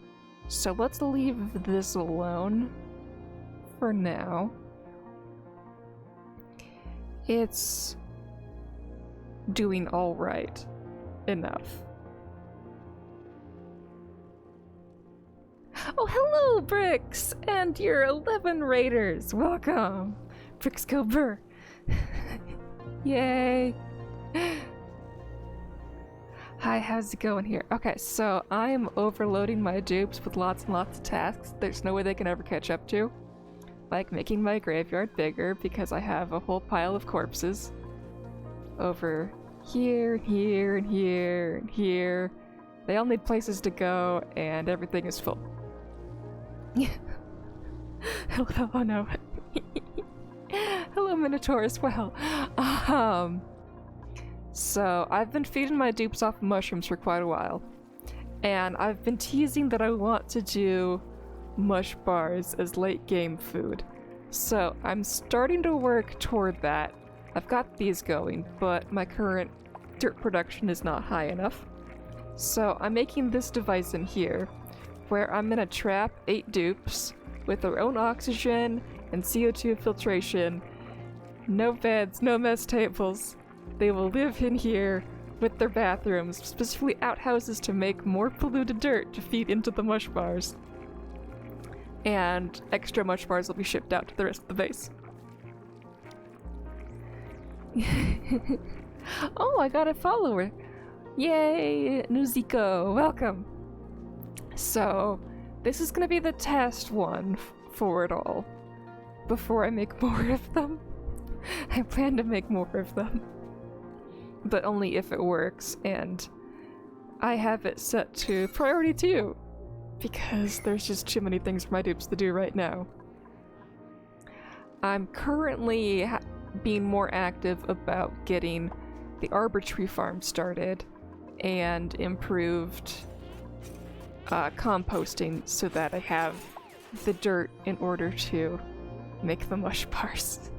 [SPEAKER 1] So let's leave this alone for now. It's doing alright enough. Oh, hello, Brix! And your 11 raiders! Welcome! Brix go Burr! Yay! Hi, how's it going here? Okay, so I am overloading my dupes with lots and lots of tasks there's no way they can ever catch up to. Like making my graveyard bigger because I have a whole pile of corpses. Over here, here, and here, and here. They all need places to go, and everything is full. Hello, oh no. Hello, Minotaur as well. So, I've been feeding my dupes off of mushrooms for quite a while. And I've been teasing that I want to do mush bars as late game food. So, I'm starting to work toward that. I've got these going, but my current dirt production is not high enough. So, I'm making this device in here, where I'm gonna trap 8 dupes with their own oxygen and CO2 filtration. No beds, no mess tables. They will live in here with their bathrooms, specifically outhouses to make more polluted dirt to feed into the mush bars. And extra mush bars will be shipped out to the rest of the base. Oh, I got a follower! Yay, Nuziko, welcome! So, this is gonna be the test one for it all. Before I make more of them. I plan to make more of them. But only if it works, and I have it set to priority 2, because there's just too many things for my dupes to do right now. I'm currently being more active about getting the Arbor Tree farm started and improved composting so that I have the dirt in order to make the mush bars.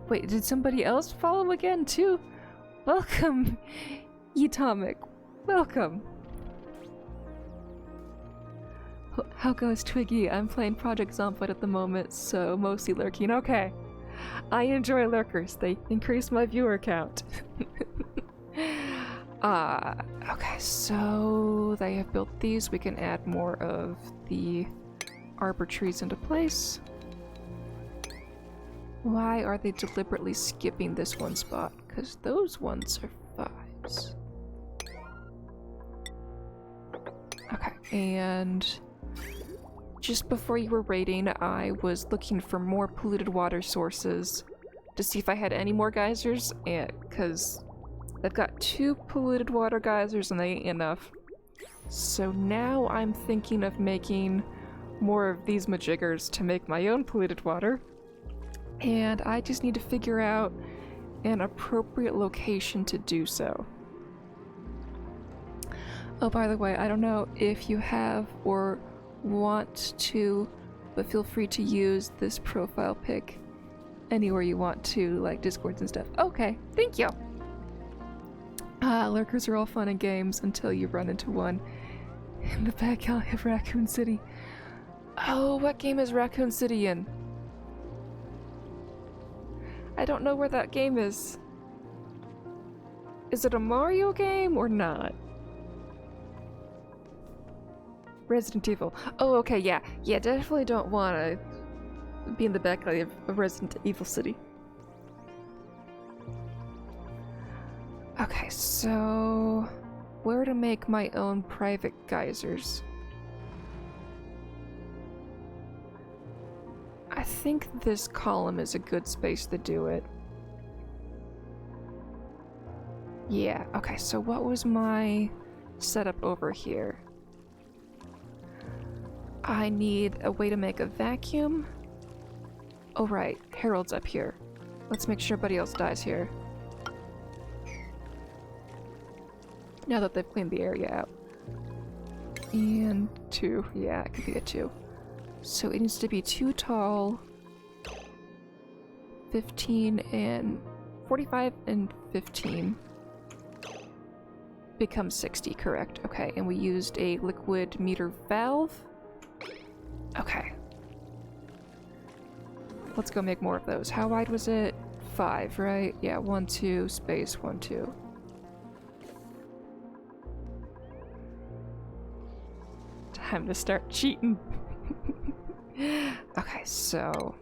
[SPEAKER 1] Wait, did somebody else follow again too? Welcome, Atomic. Welcome. How goes Twiggy? I'm playing Project Zomboid at the moment, so mostly lurking. Okay. I enjoy lurkers. They increase my viewer count. Okay, so they have built these. We can add more of the arbor trees into place. Why are they deliberately skipping this one spot? Because those ones are 5s. Okay, and just before you were raiding, I was looking for more polluted water sources to see if I had any more geysers, and because I've got 2 polluted water geysers and they ain't enough. So now I'm thinking of making more of these majiggers to make my own polluted water. And I just need to figure out an appropriate location to do so. Oh, by the way, I don't know if you have or want to, but feel free to use this profile pic anywhere you want to, like Discords and stuff. Okay, thank you! Lurkers are all fun and games until you run into one in the back alley of Raccoon City. Oh, what game is Raccoon City in? I don't know where that game is. Is it a Mario game or not? Resident Evil. Oh, okay, yeah. Yeah, definitely don't want to be in the back alley of Resident Evil City. Okay, so where to make my own private geysers? I think this column is a good space to do it. Yeah, okay, so what was my setup over here? I need a way to make a vacuum. Oh right, Harold's up here. Let's make sure nobody else dies here. Now that they've cleaned the area out. And 2, yeah, it could be a 2. So it needs to be 2 tall, 15 and 45 and 15 becomes 60, correct? Okay, and we used a liquid meter valve. Okay. Let's go make more of those. How wide was it? 5, right? Yeah, 1, 2, space, 1, 2. Time to start cheating. Okay, so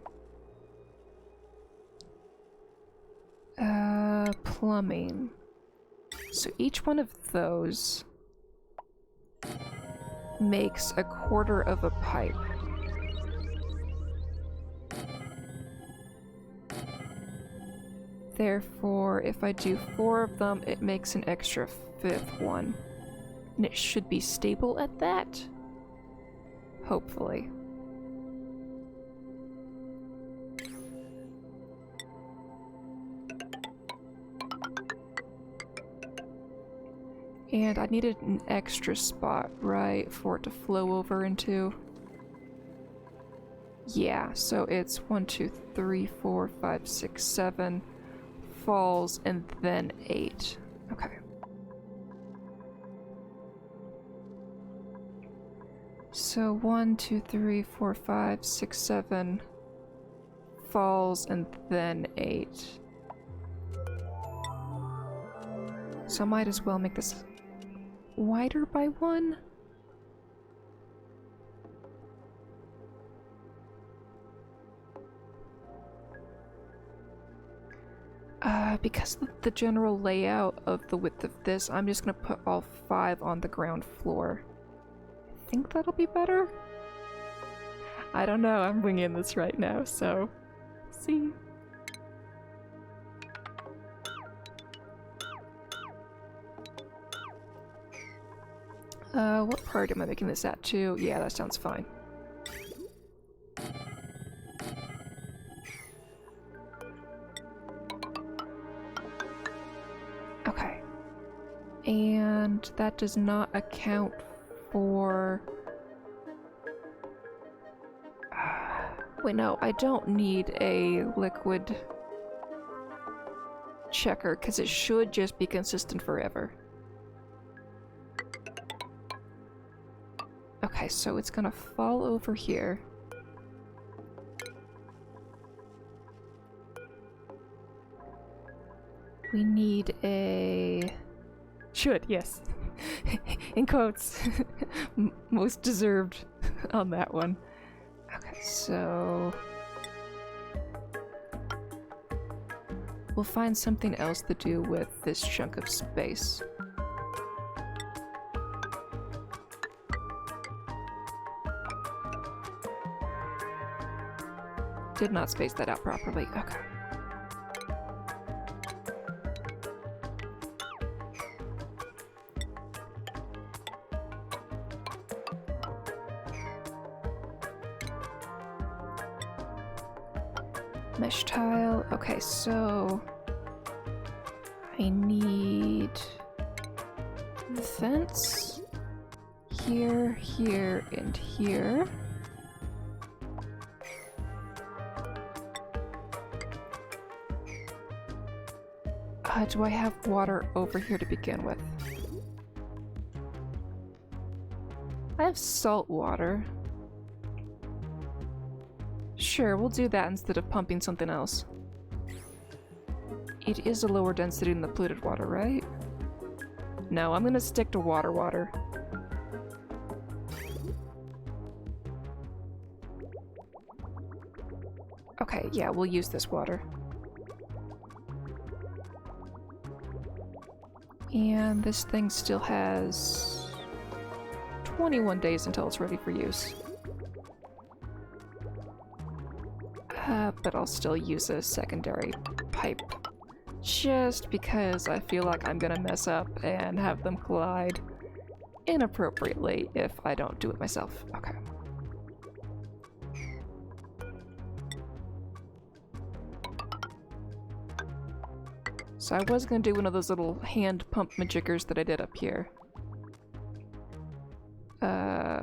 [SPEAKER 1] plumbing. So each one of those makes a quarter of a pipe. Therefore, if I do 4 of them, it makes an extra 5th one. And it should be stable at that. Hopefully. And I needed an extra spot, right, for it to flow over into. Yeah, so it's 1, 2, 3, 4, 5, 6, 7 falls and then 8. Okay. So 1, 2, 3, 4, 5, 6, 7 falls and then 8. So I might as well make this wider by 1. Because of the general layout of the width of this, I'm just gonna put all 5 on the ground floor. I think that'll be better? I don't know, I'm winging this right now, so see. What part am I making this at too? Yeah, that sounds fine. Okay. And that does not account for... Wait, no, I don't need a liquid checker, because it should just be consistent forever. Okay, so it's gonna fall over here. We need a... Should, yes. In quotes. Most deserved on that one. Okay, so... we'll find something else to do with this chunk of space. Did not space that out properly. Okay. Mesh tile. Okay, so I need the fence here, here, and here. Do I have water over here to begin with? I have salt water. Sure, we'll do that instead of pumping something else. It is a lower density than the polluted water, right? No, I'm gonna stick to water. Okay, yeah, we'll use this water. And this thing still has 21 days until it's ready for use. But I'll still use a secondary pipe. Just because I feel like I'm gonna mess up and have them collide inappropriately if I don't do it myself. Okay. So I was gonna do one of those little hand pump majiggers that I did up here.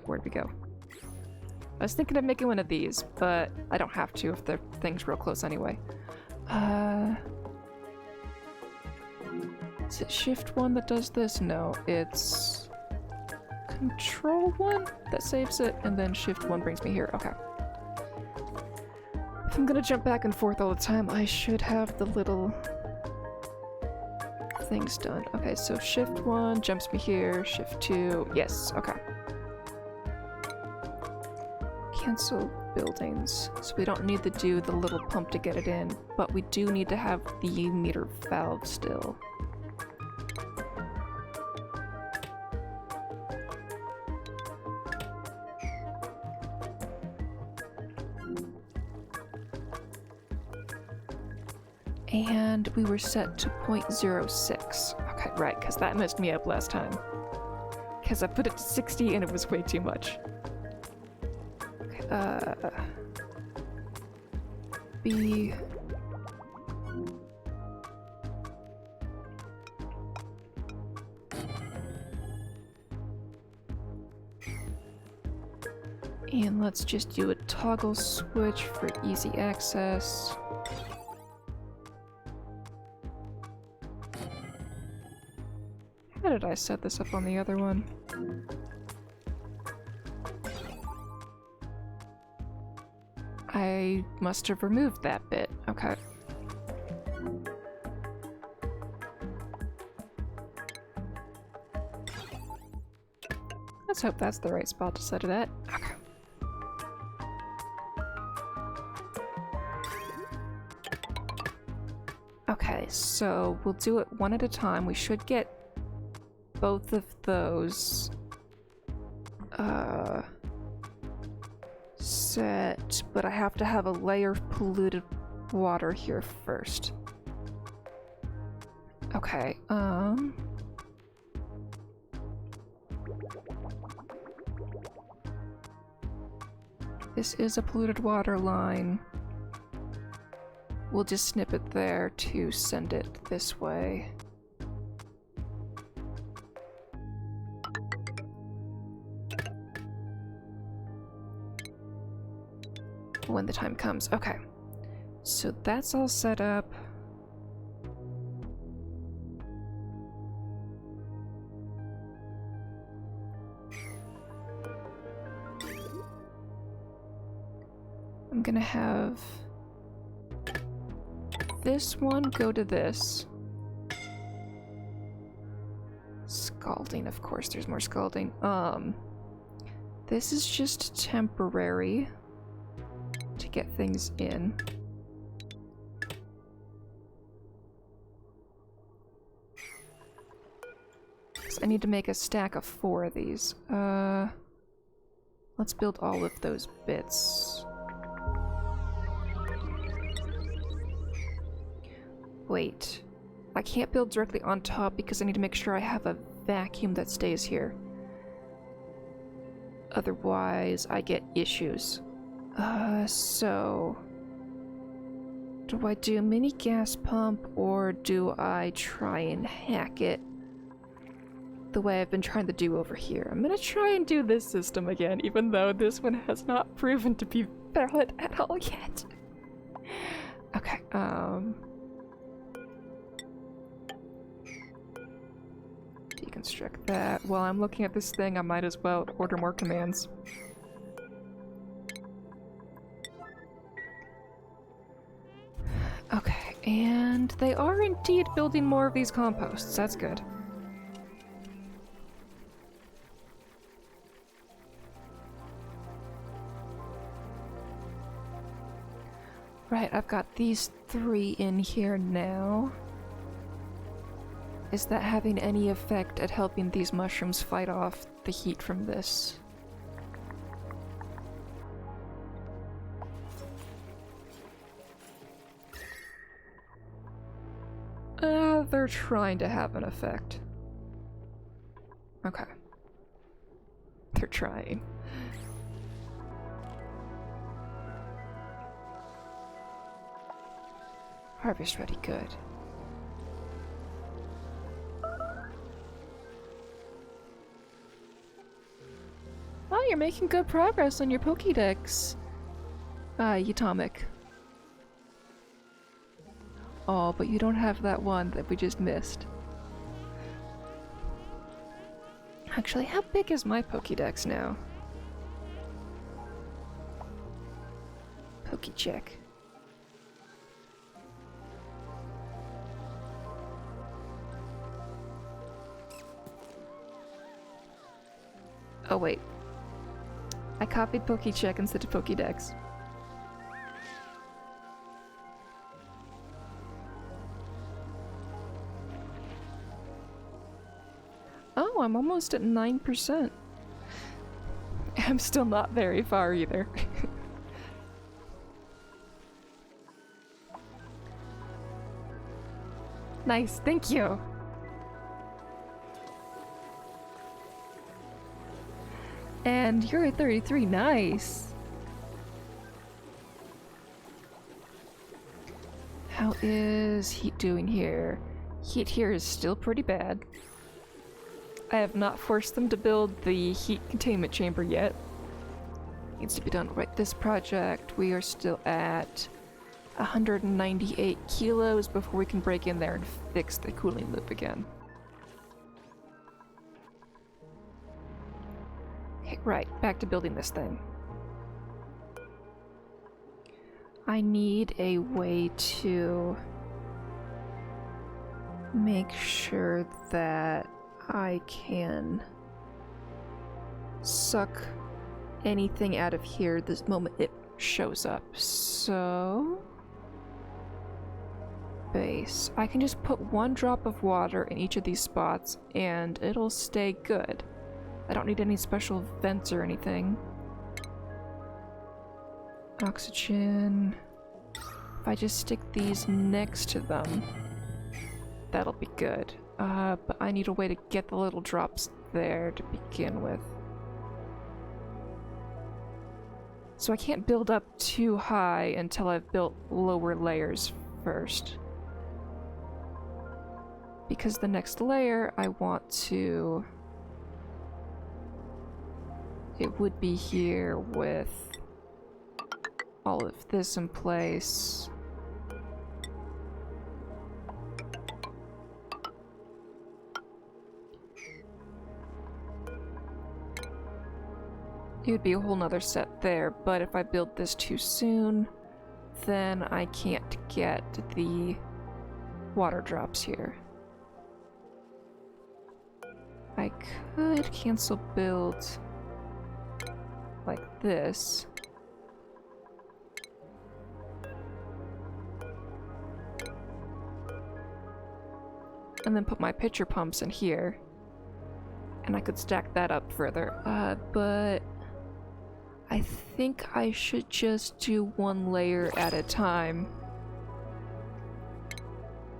[SPEAKER 1] Where'd we go? I was thinking of making one of these, but I don't have to if the thing's real close anyway. Is it shift 1 that does this? No, it's control 1 that saves it, and then shift 1 brings me here. Okay. If I'm gonna jump back and forth all the time, I should have the little things done. Okay, so shift 1 jumps me here, shift 2, yes, okay. Cancel buildings, so we don't need to do the little pump to get it in, but we do need to have the meter valve still. And we were set to 0.06. Okay, right, because that messed me up last time. Because I put it to 60 and it was way too much. Okay, B... And let's just do a toggle switch for easy access. How did I set this up on the other one? I must have removed that bit. Okay. Let's hope that's the right spot to set it at. Okay. Okay, so we'll do it one at a time. We should get both of those set, but I have to have a layer of polluted water here first. Okay, this is a polluted water line. We'll just snip it there to send it this way. When the time comes. Okay. So that's all set up. I'm gonna have this one go to this. Scalding, of course, there's more scalding. This is just temporary to get things in. I need to make a stack of 4 of these. Let's build all of those bits. Wait. I can't build directly on top because I need to make sure I have a vacuum that stays here. Otherwise, I get issues. So... do I do a mini gas pump, or do I try and hack it the way I've been trying to do over here? I'm gonna try and do this system again, even though this one has not proven to be valid at all yet. Okay, deconstruct that. While I'm looking at this thing, I might as well order more commands. Okay, and they are indeed building more of these composts. That's good. Right, I've got these 3 in here now. Is that having any effect at helping these mushrooms fight off the heat from this? They're trying to have an effect. Okay. They're trying. Harvest ready, good. Oh, you're making good progress on your Pokédex. Atomic. Oh, but you don't have that one that we just missed. Actually, how big is my Pokédex now? Pokécheck. Oh wait. I copied Pokécheck instead of Pokédex. Oh, I'm almost at 9%. I'm still not very far either. Nice, thank you! And you're at 33, nice! How is heat doing here? Heat here is still pretty bad. I have not forced them to build the heat containment chamber yet. Needs to be done. Right, this project, we are still at 198 kilos before we can break in there and fix the cooling loop again. Okay, right, back to building this thing. I need a way to make sure that I can suck anything out of here this moment it shows up. So... base. I can just put 1 drop of water in each of these spots and it'll stay good. I don't need any special vents or anything. Oxygen. If I just stick these next to them, that'll be good. But I need a way to get the little drops there to begin with. So I can't build up too high until I've built lower layers first. Because the next layer I want to... it would be here with all of this in place. It would be a whole nother set there, but if I build this too soon, then I can't get the water drops here. I could cancel build like this. And then put my pitcher pumps in here. And I could stack that up further. But I think I should just do one layer at a time.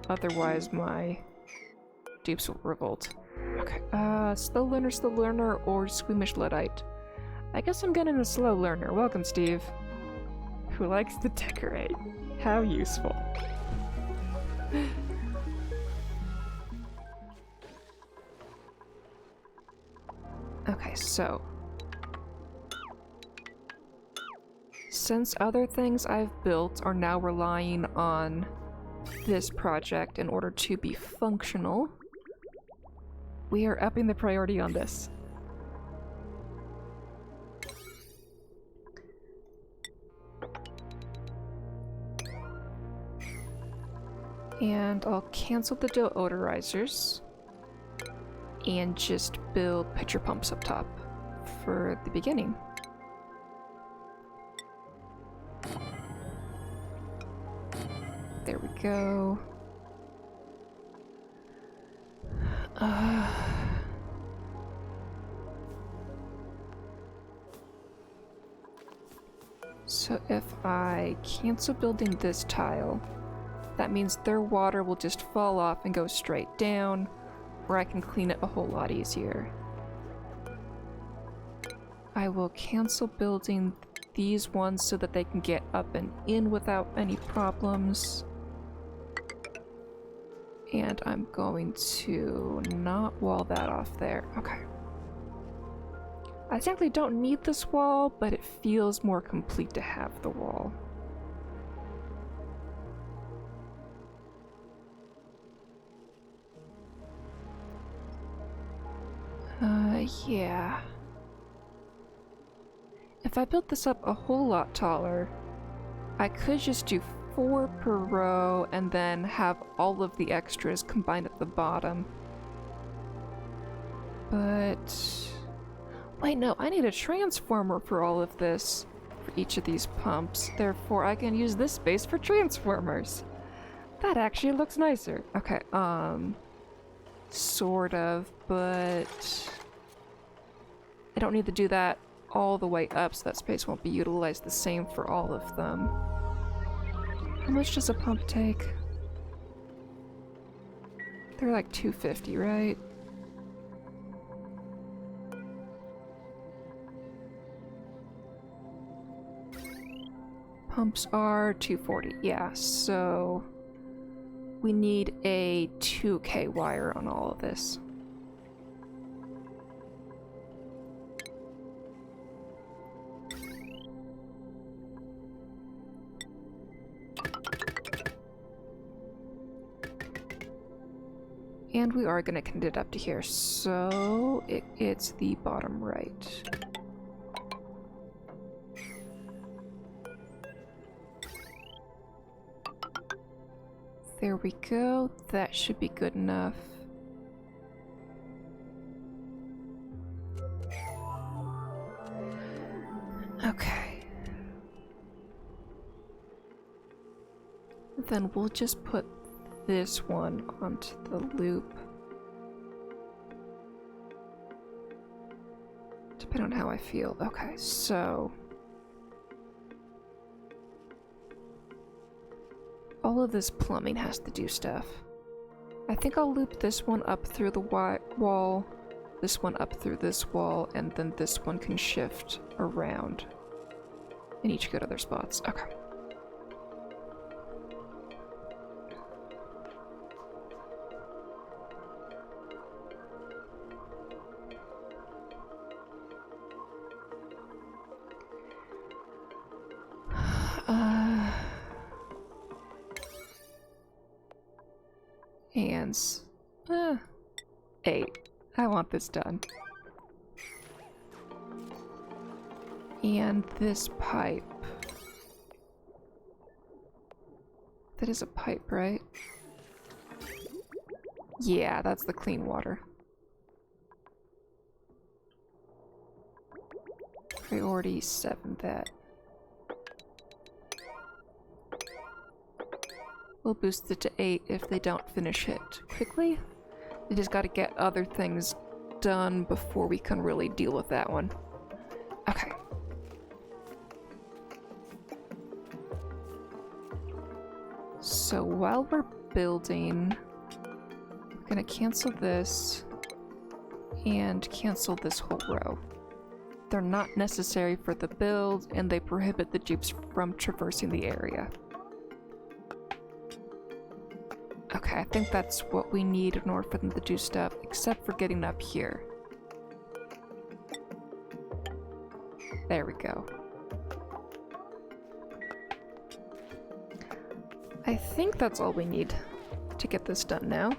[SPEAKER 1] Otherwise my dupes will revolt. Okay, slow learner, or squeamish Luddite. I guess I'm getting a slow learner. Welcome, Steve. Who likes to decorate. How useful. Okay, so since other things I've built are now relying on this project in order to be functional, we are upping the priority on this. And I'll cancel the deodorizers and just build pitcher pumps up top for the beginning. There we go. So if I cancel building this tile, that means their water will just fall off and go straight down, or I can clean it a whole lot easier. I will cancel building these ones so that they can get up and in without any problems. And I'm going to not wall that off there. Okay. I technically don't need this wall, but it feels more complete to have the wall. Yeah. If I built this up a whole lot taller, I could just do 4 per row and then have all of the extras combined at the bottom. But wait, no, I need a transformer for all of this, for each of these pumps. Therefore, I can use this space for transformers. That actually looks nicer. Okay, sort of, but I don't need to do that all the way up, so that space won't be utilized the same for all of them. How much does a pump take? They're like 250, right? Pumps are 240, yeah, so we need a 2K wire on all of this. And we are going to connect it up to here, so it's the bottom right. There we go. That should be good enough. Okay. Then we'll just put this one onto the loop. Depending on how I feel. Okay, so all of this plumbing has to do stuff. I think I'll loop this one up through the wall, this one up through this wall, and then this one can shift around and each go to their spots. Okay. Hands. 8. I want this done. And this pipe. That is a pipe, right? Yeah, that's the clean water. Priority 7 that. We'll boost it to 8 if they don't finish it quickly. They just gotta get other things done before we can really deal with that one. Okay. So while we're building, we're gonna cancel this and cancel this whole row. They're not necessary for the build, and they prohibit the jeeps from traversing the area. Okay, I think that's what we need in order for them to do stuff, except for getting up here. There we go. I think that's all we need to get this done now.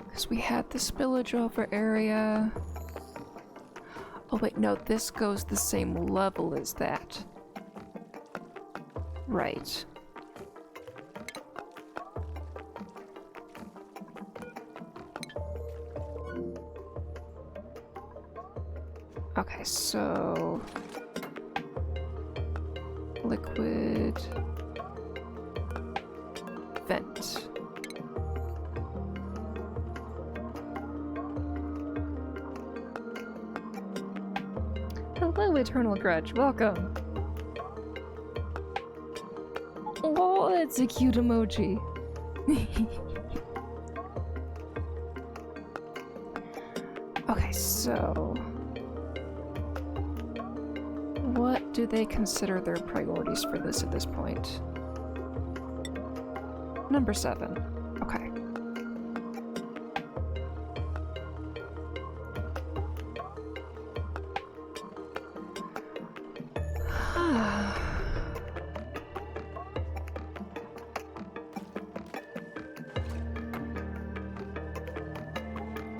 [SPEAKER 1] Because we had the spillage over area. Oh wait, no, this goes the same level as that. Right. Okay, so... liquid... vent. Hello, Eternal Grudge. Welcome. Oh, that's a cute emoji. Okay, so... what do they consider their priorities for this at this point? Number 7. Okay.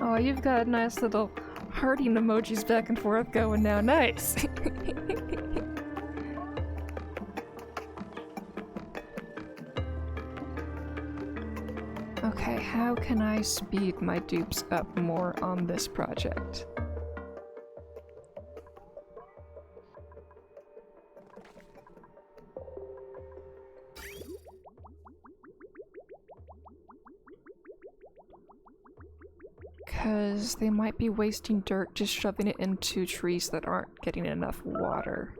[SPEAKER 1] Oh, you've got nice little hearting emojis back and forth going now. Nice! Okay, how can I speed my dupes up more on this project? Because they might be wasting dirt just shoving it into trees that aren't getting enough water.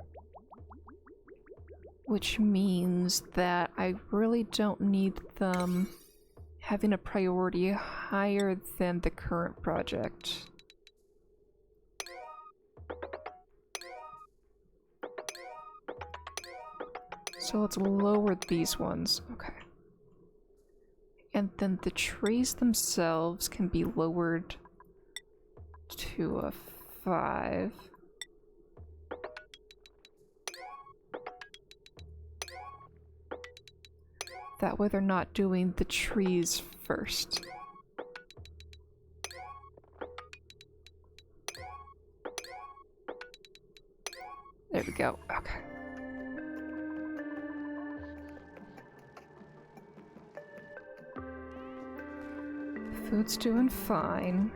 [SPEAKER 1] Which means that I really don't need them having a priority higher than the current project. So let's lower these ones. Okay. And then the trees themselves can be lowered to a 5. That way they're not doing the trees first. There we go. Okay. Food's doing fine.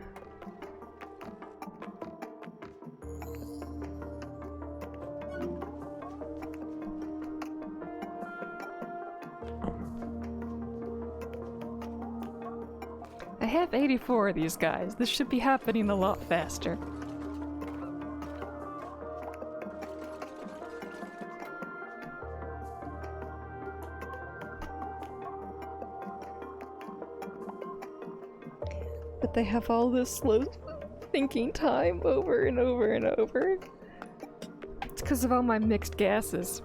[SPEAKER 1] I have 84 of these guys. This should be happening a lot faster. But they have all this slow thinking time over and over and over. It's because of all my mixed gases,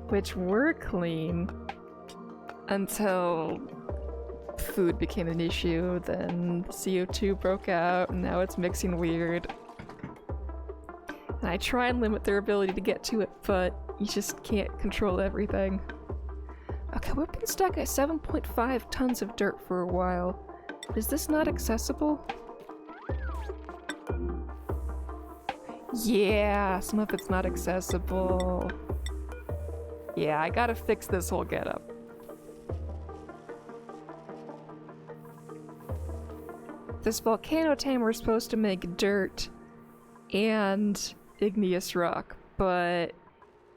[SPEAKER 1] which were clean until food became an issue, then CO2 broke out, and now it's mixing weird. And I try and limit their ability to get to it, but you just can't control everything. Okay, we've been stuck at 7.5 tons of dirt for a while. Is this not accessible? Yeah, some of it's not accessible. Yeah, I gotta fix this whole getup. This volcano tamer is supposed to make dirt and igneous rock, but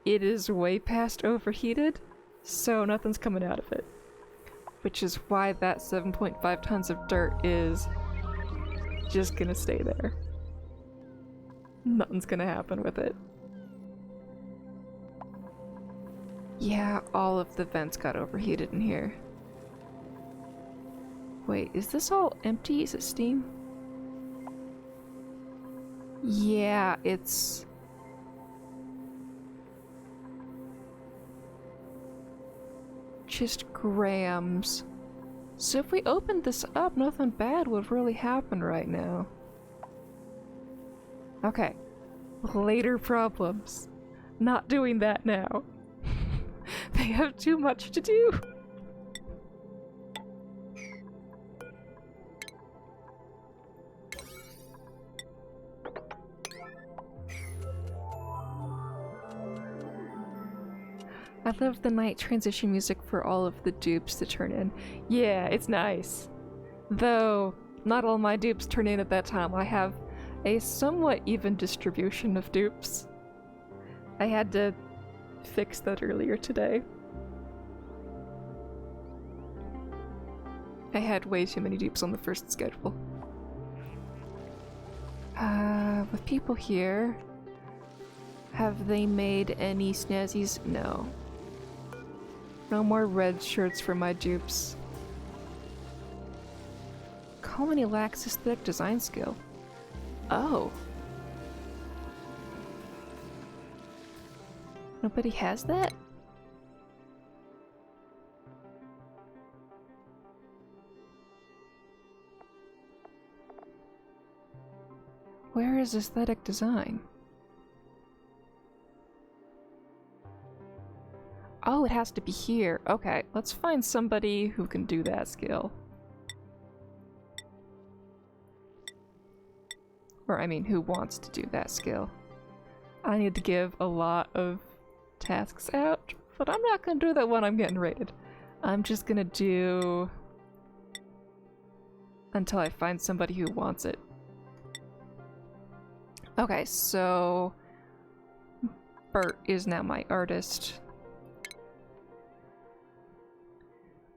[SPEAKER 1] it is way past overheated, so nothing's coming out of it. Which is why that 7.5 tons of dirt is just gonna stay there. Nothing's gonna happen with it. Yeah, all of the vents got overheated in here. Wait, is this all empty? Is it steam? Yeah, it's... just grams. So if we opened this up, nothing bad would really happen right now. Okay. Later problems. Not doing that now. They have too much to do. I love the night transition music for all of the dupes to turn in. Yeah, it's nice. Though, not all my dupes turn in at that time. I have a somewhat even distribution of dupes. I had to fix that earlier today. I had way too many dupes on the first schedule. With people here, have they made any snazzies? No. No more red shirts for my dupes. Colony lacks aesthetic design skill. Oh. Nobody has that? Where is aesthetic design? Oh, it has to be here. Okay, let's find somebody who can do that skill. Or, I mean, who wants to do that skill. I need to give a lot of tasks out, but I'm not gonna do that when I'm getting rated. I'm just gonna do... until I find somebody who wants it. Okay, so... Bert is now my artist.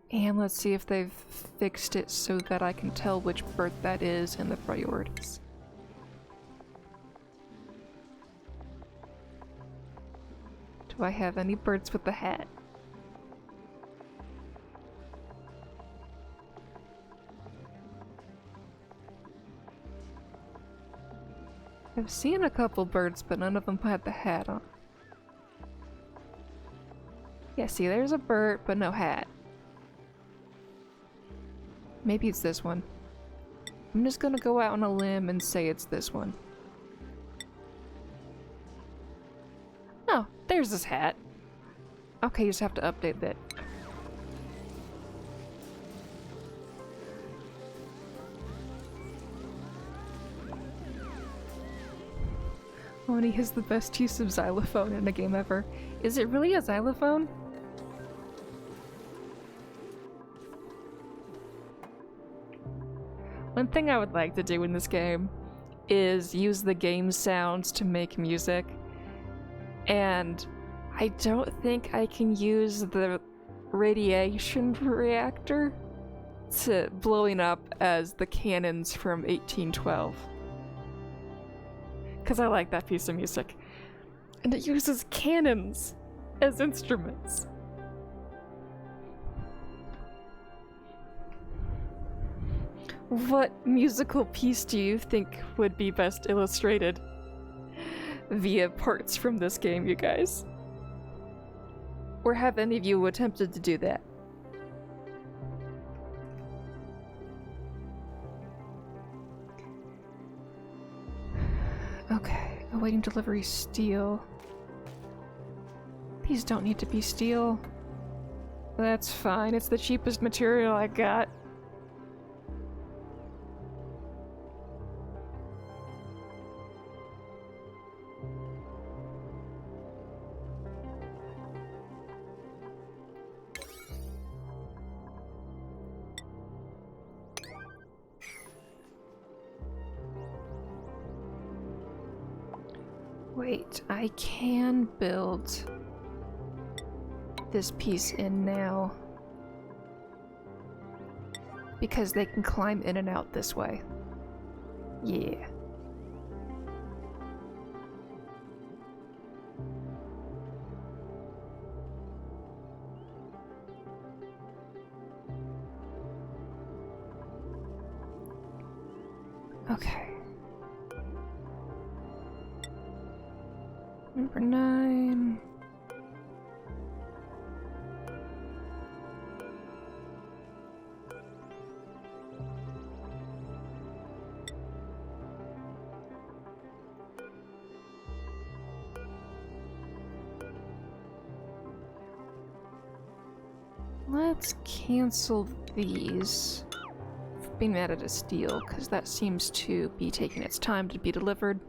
[SPEAKER 1] And let's see if they've fixed it so that I can tell which Bert that is in the priorities. Do I have any birds with the hat? I've seen a couple birds, but none of them had the hat on. Yeah, see, there's a bird, but no hat. Maybe it's this one. I'm just gonna go out on a limb and say it's this one. Oh, there's this hat. Okay, you just have to update that. Oni has the best use of xylophone in a game ever. Is it really a xylophone? One thing I would like to do in this game is use the game sounds to make music, and I don't think I can use the radiation reactor to blowing up as the cannons from 1812. Because I like that piece of music. And it uses cannons as instruments. What musical piece do you think would be best illustrated via parts from this game, you guys? Or have any of you attempted to do that? Okay, awaiting delivery steel. These don't need to be steel. That's fine, it's the cheapest material I got. Wait, I can build this piece in now. Because they can climb in and out this way. Yeah. Okay. Number 9. Let's cancel these for being added as steel, because that seems to be taking its time to be delivered.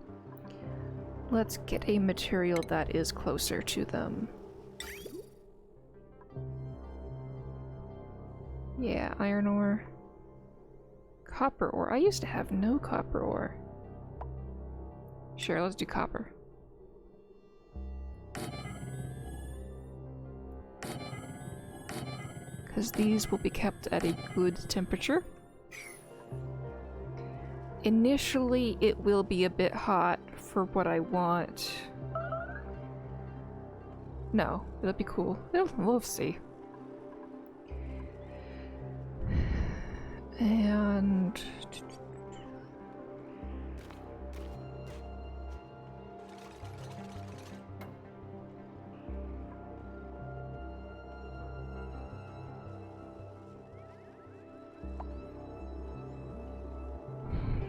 [SPEAKER 1] Let's get a material that is closer to them. Yeah, iron ore. Copper ore. I used to have no copper ore. Sure, let's do copper. Because these will be kept at a good temperature. Initially, it will be a bit hot for what I want. No, it'll be cool. We'll see. And...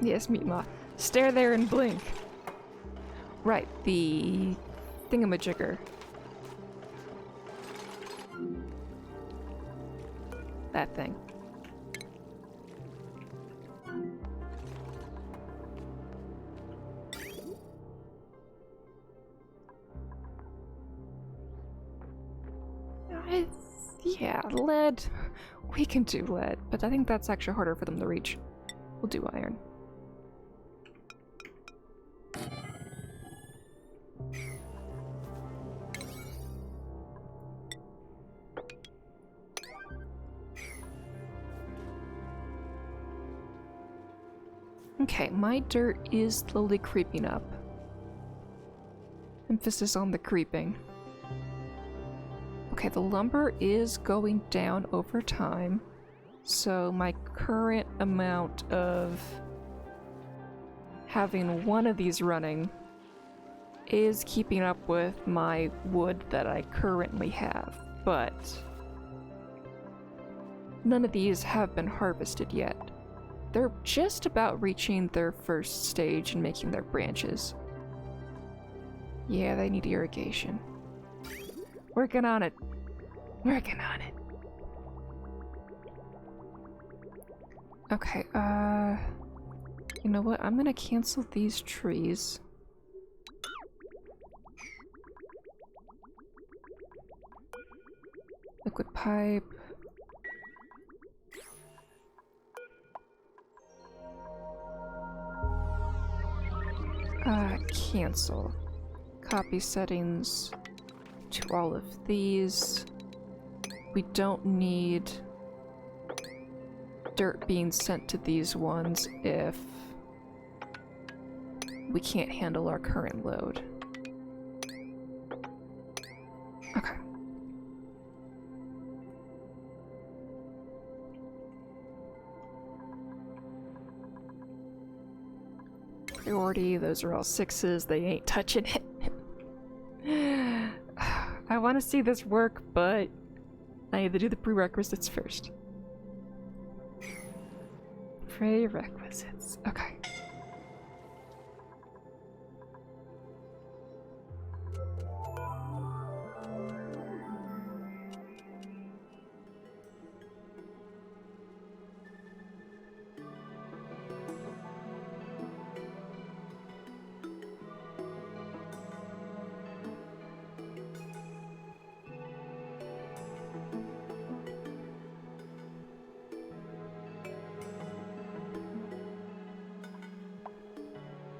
[SPEAKER 1] yes, Meatma. Stare there and blink. Right, the thingamajigger. That thing. Yeah, lead. We can do lead, but I think that's actually harder for them to reach. We'll do iron. Okay, my dirt is slowly creeping up. Emphasis on the creeping. Okay, the lumber is going down over time, so my current amount of having one of these running is keeping up with my wood that I currently have, but none of these have been harvested yet. They're just about reaching their first stage and making their branches. Yeah, they need irrigation. Working on it. Working on it. Okay, you know what? I'm gonna cancel these trees. Liquid pipe. Cancel. Copy settings to all of these. We don't need dirt being sent to these ones if we can't handle our current load. Okay. Priority, those are all 6s, they ain't touching it. I want to see this work, but I need to do the prerequisites first. Prerequisites, okay.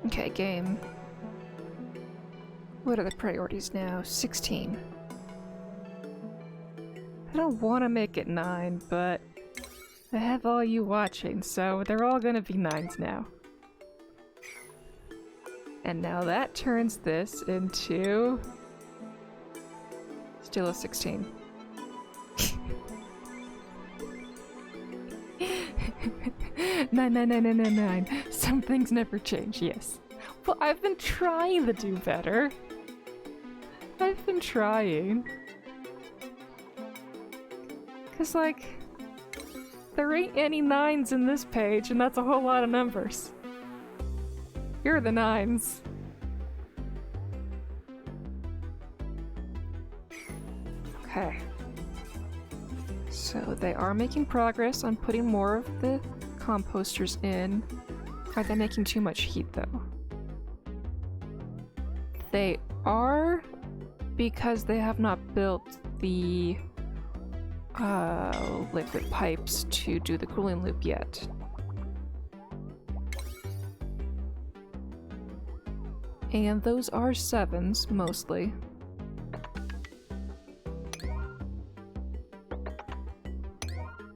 [SPEAKER 1] Okay, game. What are the priorities now? 16. I don't want to make it 9, but I have all you watching, so they're all gonna be 9s now. And now that turns this into... still a 16. Nine. Some things never change, yes. Well, I've been trying to do better. I've been trying. Cause like, there ain't any 9s in this page, and that's a whole lot of numbers. Here are the 9s. Okay. So they are making progress on putting more of the composters in. Are they making too much heat though? They are, because they have not built the liquid pipes to do the cooling loop yet. And those are 7s, mostly.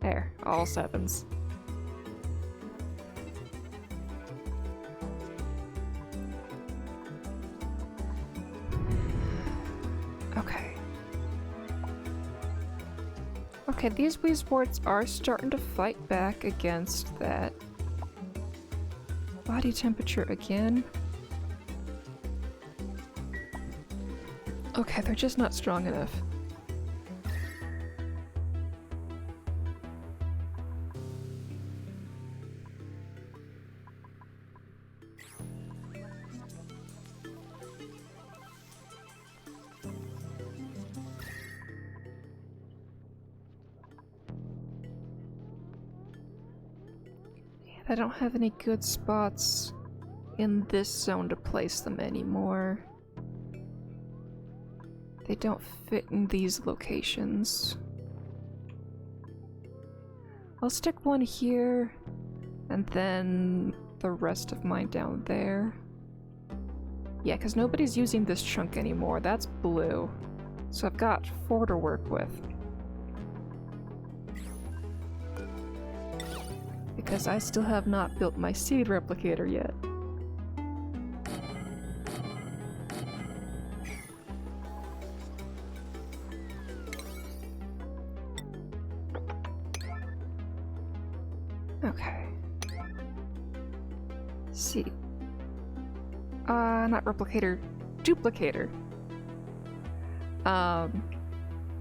[SPEAKER 1] There, all 7s. Okay. Okay, these Weesports are starting to fight back against that body temperature again. Okay, they're just not strong enough. I don't have any good spots in this zone to place them anymore. They don't fit in these locations. I'll stick one here, and then the rest of mine down there. Yeah, because nobody's using this chunk anymore. That's blue. So I've got 4 to work with. Because I still have not built my seed replicator yet. Okay. Seed. Not replicator, duplicator.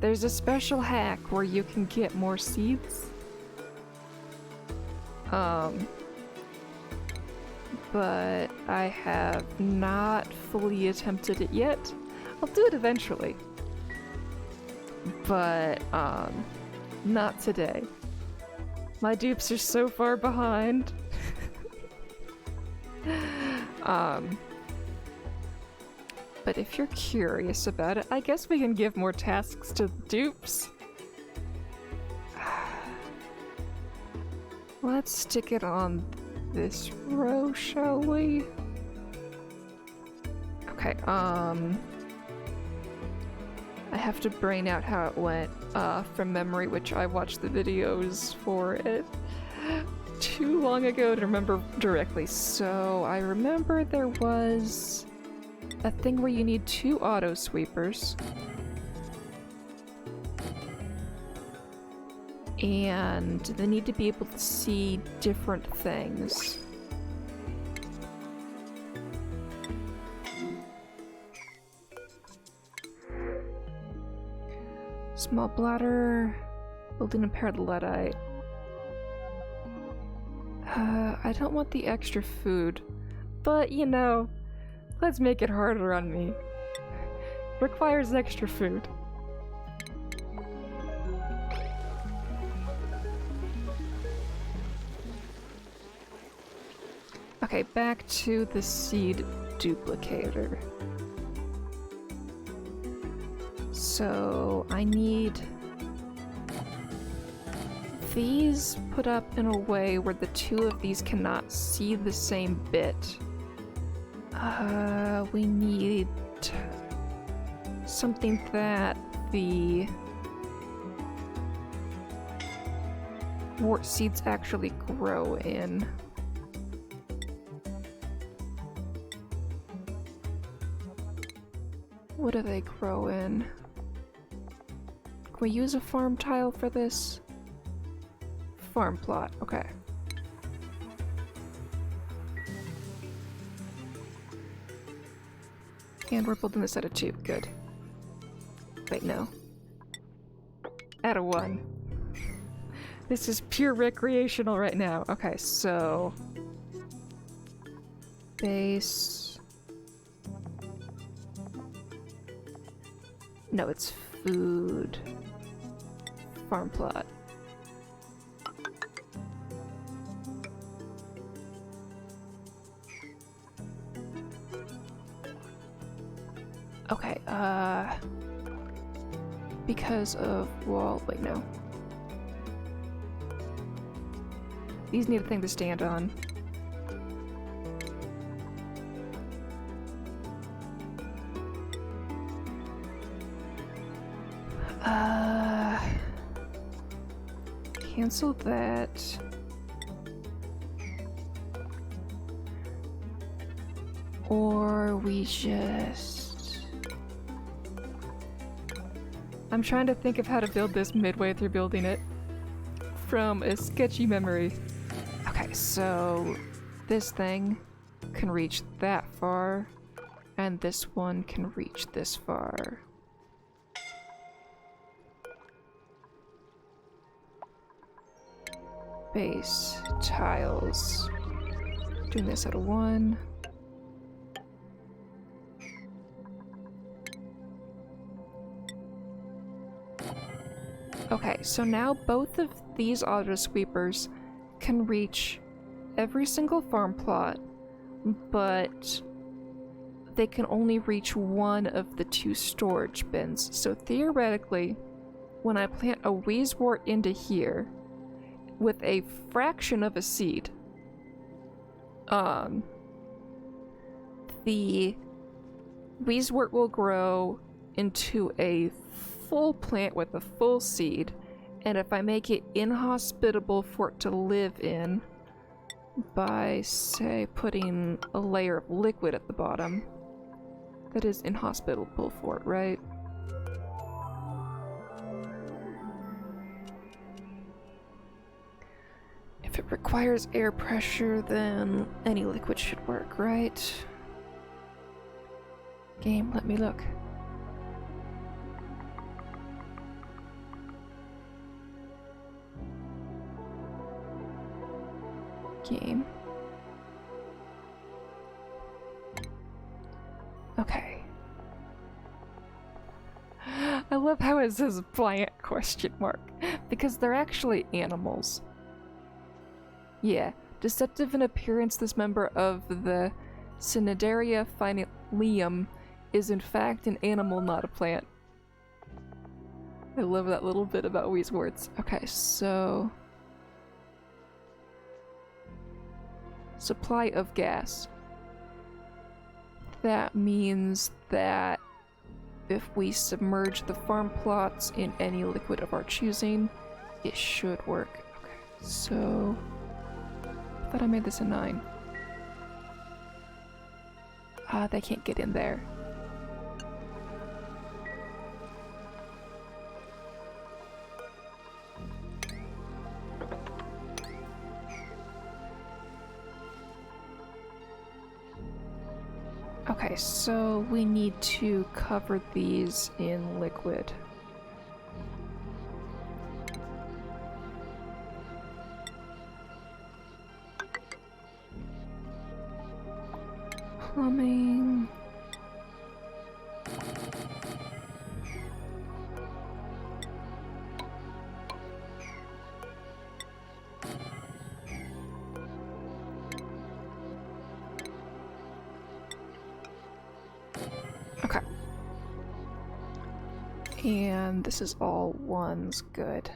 [SPEAKER 1] There's a special hack where you can get more seeds. But I have not fully attempted it yet. I'll do it eventually. But, not today. My dupes are so far behind. But if you're curious about it, I guess we can give more tasks to the dupes. Let's stick it on this row, shall we? Okay, I have to brain out how it went from memory, which I watched the videos for it too long ago to remember directly. So I remember there was a thing where you need 2 auto sweepers. And they need to be able to see different things. Small bladder, building a paired Luddite. I don't want the extra food, but you know, let's make it harder on me. Requires extra food. Okay, back to the seed duplicator. So I need these put up in a way where the 2 of these cannot see the same bit. We need something that the wart seeds actually grow in. What do they grow in? Can we use a farm tile for this? Farm plot, okay. And we're building this out of 2, good. Wait, no. Out of 1. This is pure recreational right now. Okay, so... base... No, it's food. Farm plot. Okay, because of wall, wait, no. These need a thing to stand on. Cancel that. Or we just... I'm trying to think of how to build this midway through building it from a sketchy memory. Okay, so this thing can reach that far, and this one can reach this far. Base tiles. Doing this out of 1. Okay, so now both of these auto sweepers can reach every single farm plot, but they can only reach one of the 2 storage bins. So theoretically, when I plant a Wheezewort into here, with a fraction of a seed, the Wheezewort will grow into a full plant with a full seed, and if I make it inhospitable for it to live in by, say, putting a layer of liquid at the bottom, that is inhospitable for it, right? If it requires air pressure, then any liquid should work, right? Game, let me look. Game. Okay. I love how it says plant question mark, because they're actually animals. Yeah, deceptive in appearance, this member of the Cnidaria phylium is in fact an animal, not a plant. I love that little bit about Wheezeworts. Okay, so... supply of gas. That means that if we submerge the farm plots in any liquid of our choosing, it should work. Okay, so... I thought I made this a 9. They can't get in there. Okay, so we need to cover these in liquid. Plumbing. Okay. And this is all ones, good.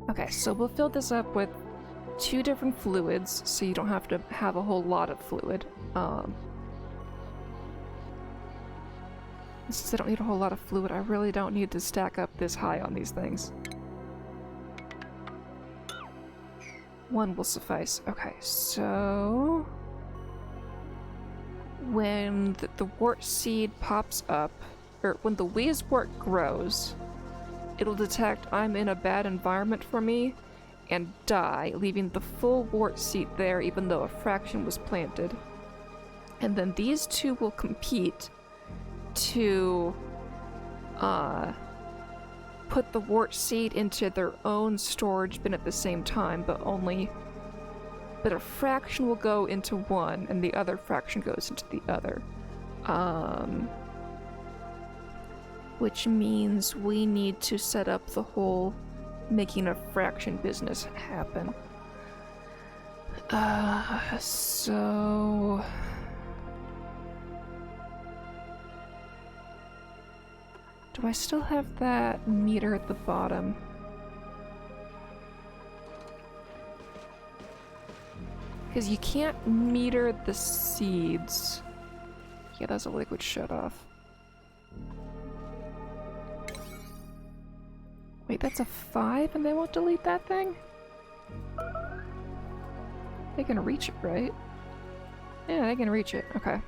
[SPEAKER 1] Okay, so we'll fill this up with 2 different fluids, so you don't have to have a whole lot of fluid. Since I don't need a whole lot of fluid, I really don't need to stack up this high on these things. One will suffice. Okay, so... when the wart seed pops up, or when the Wheezewort grows, it'll detect I'm in a bad environment for me and die, leaving the full wart seed there even though a fraction was planted. And then these two will compete to put the wart seed into their own storage bin at the same time, but a fraction will go into one and the other fraction goes into the other. Which means we need to set up the whole making a fraction business happen. So... do I still have that meter at the bottom? Because you can't meter the seeds. Yeah, that's a liquid shutoff. Wait, that's a 5 and they won't delete that thing? They can reach it, right? Yeah, they can reach it. Okay.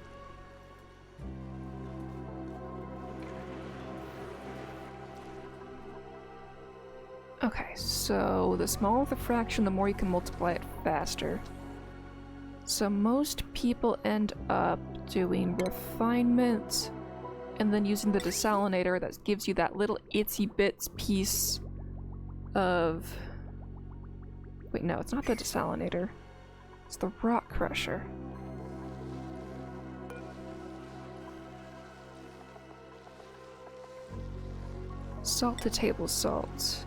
[SPEAKER 1] Okay, so the smaller the fraction, the more you can multiply it faster. So most people end up doing refinement and then using the desalinator that gives you that little itsy bits piece of... wait, no, it's not the desalinator. It's the rock crusher. Salt to table salt.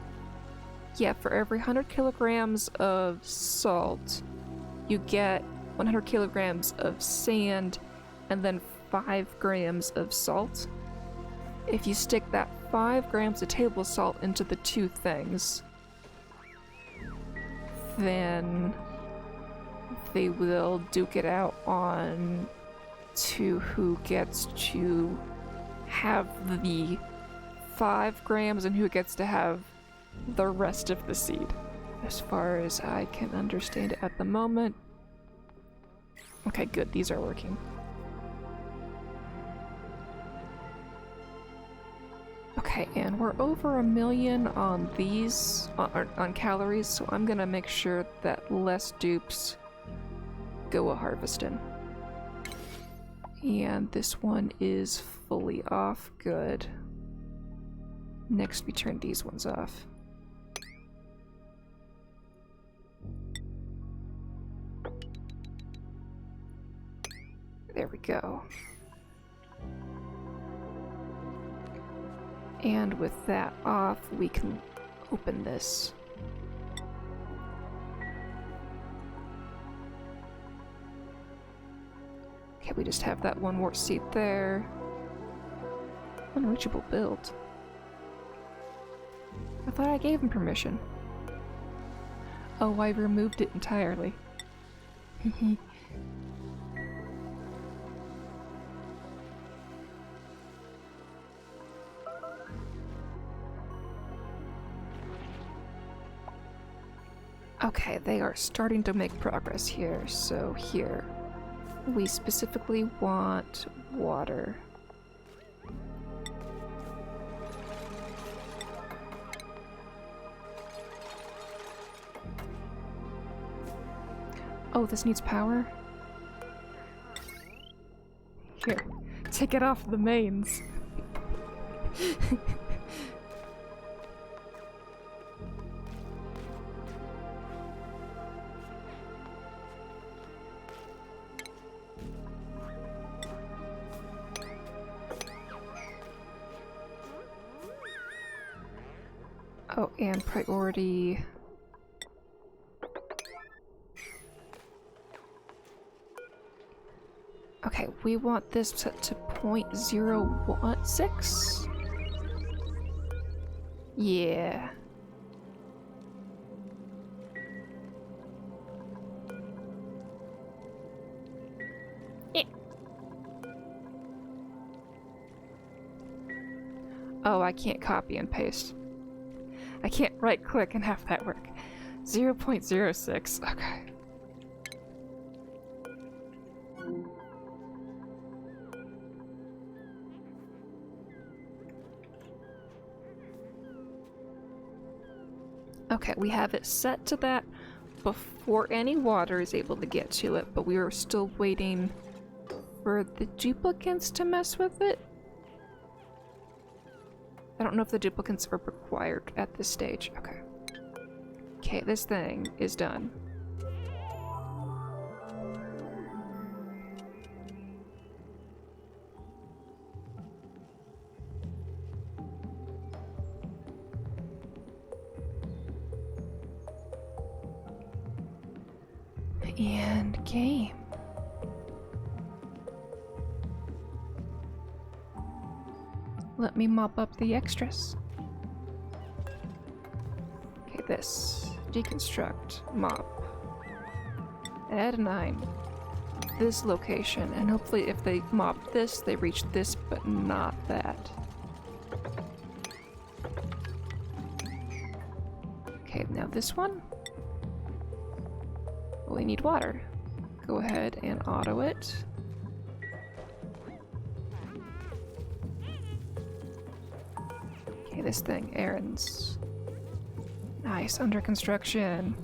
[SPEAKER 1] Yeah, for every 100 kilograms of salt, you get 100 kilograms of sand and then 5 grams of salt. If you stick that 5 grams of table salt into the two things, then they will duke it out on to who gets to have the 5 grams and who gets to have the rest of the seed. As far as I can understand it at the moment. Okay, good, these are working. Okay, and we're over 1 million on these, on calories, so I'm gonna make sure that less dupes go a harvesting. And this one is fully off, good. Next we turn these ones off. There we go. And with that off, we can open this. Okay, we just have that one wart seed there. Unreachable build. I thought I gave him permission. Oh, I removed it entirely. Okay, they are starting to make progress here, so here. We specifically want water. Oh, this needs power? Here, take it off the mains. Oh, and priority... Okay, we want this set to 0.016? Yeah. Oh, I can't copy and paste. I can't right click and have that work. 0.06. Okay. Okay, we have it set to that before any water is able to get to it, but we are still waiting for the duplicants to mess with it. I don't know if the duplicants are required at this stage. Okay. Okay, this thing is done. And game. Let me mop up the extras. Okay, this. Deconstruct. Mop. Add 9. This location. And hopefully if they mop this, they reach this, but not that. Okay, now this one. We need water. Go ahead and auto it. Okay, this thing, errands. Nice, under construction.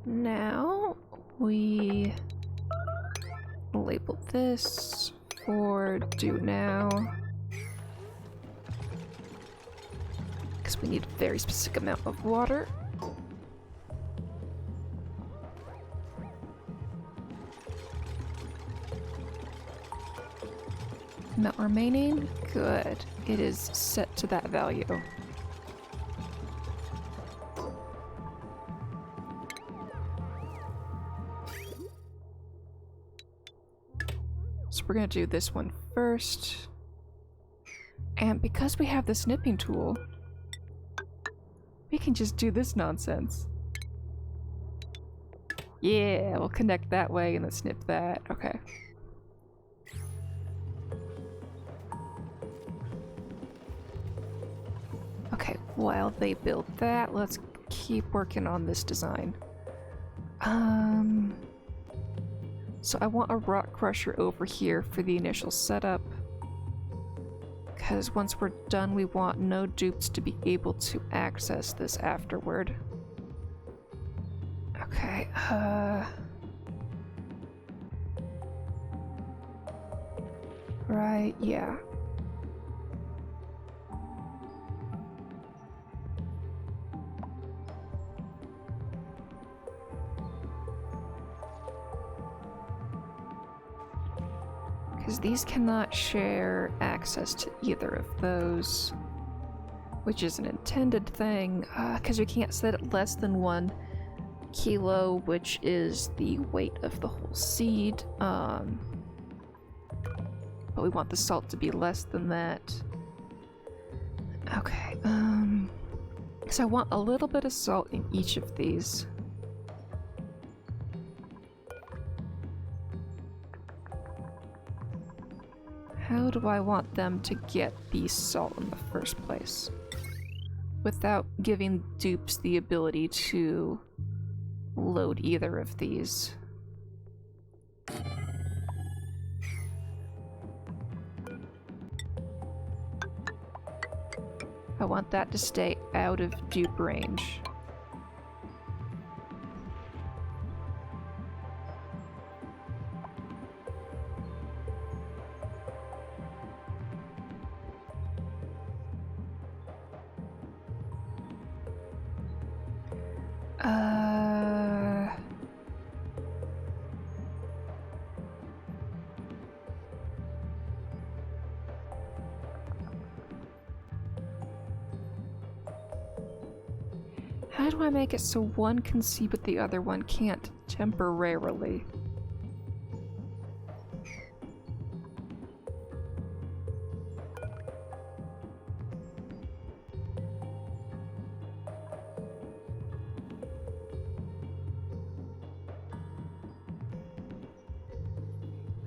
[SPEAKER 1] Now we label this for do now. We need a very specific amount of water. Amount remaining? Good. It is set to that value. So we're gonna do this one first. And because we have the snipping tool, we can just do this nonsense. Yeah, we'll connect that way and then snip that. Okay. Okay, while they build that, let's keep working on this design. So I want a rock crusher over here for the initial setup. Because once we're done, we want no dupes to be able to access this afterward. Okay, right, yeah. Because these cannot share access to either of those, which is an intended thing, because you can't set it less than 1 kilo, which is the weight of the whole seed. But we want the salt to be less than that. Okay, so I want a little bit of salt in each of these. How do I want them to get the salt in the first place? Without giving dupes the ability to load either of these. I want that to stay out of dupe range. How do I make it so one can see but the other one can't temporarily?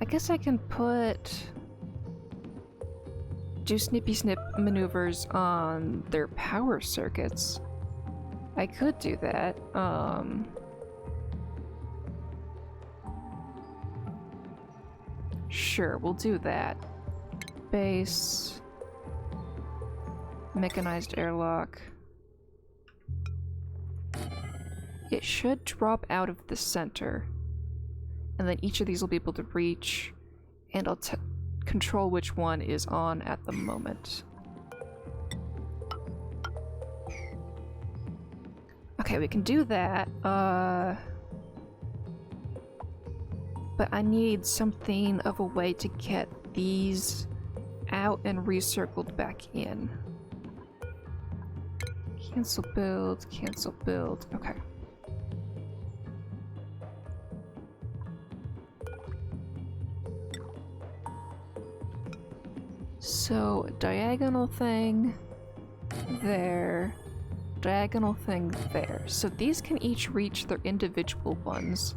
[SPEAKER 1] I guess I can do snippy snip maneuvers on their power circuits. I could do that. Sure, we'll do that. Base. Mechanized airlock. It should drop out of the center. And then each of these will be able to reach, and I'll control which one is on at the moment. Okay, we can do that. But I need something of a way to get these out and recircled back in. Cancel build, okay. So, diagonal thing there, diagonal thing there. So these can each reach their individual ones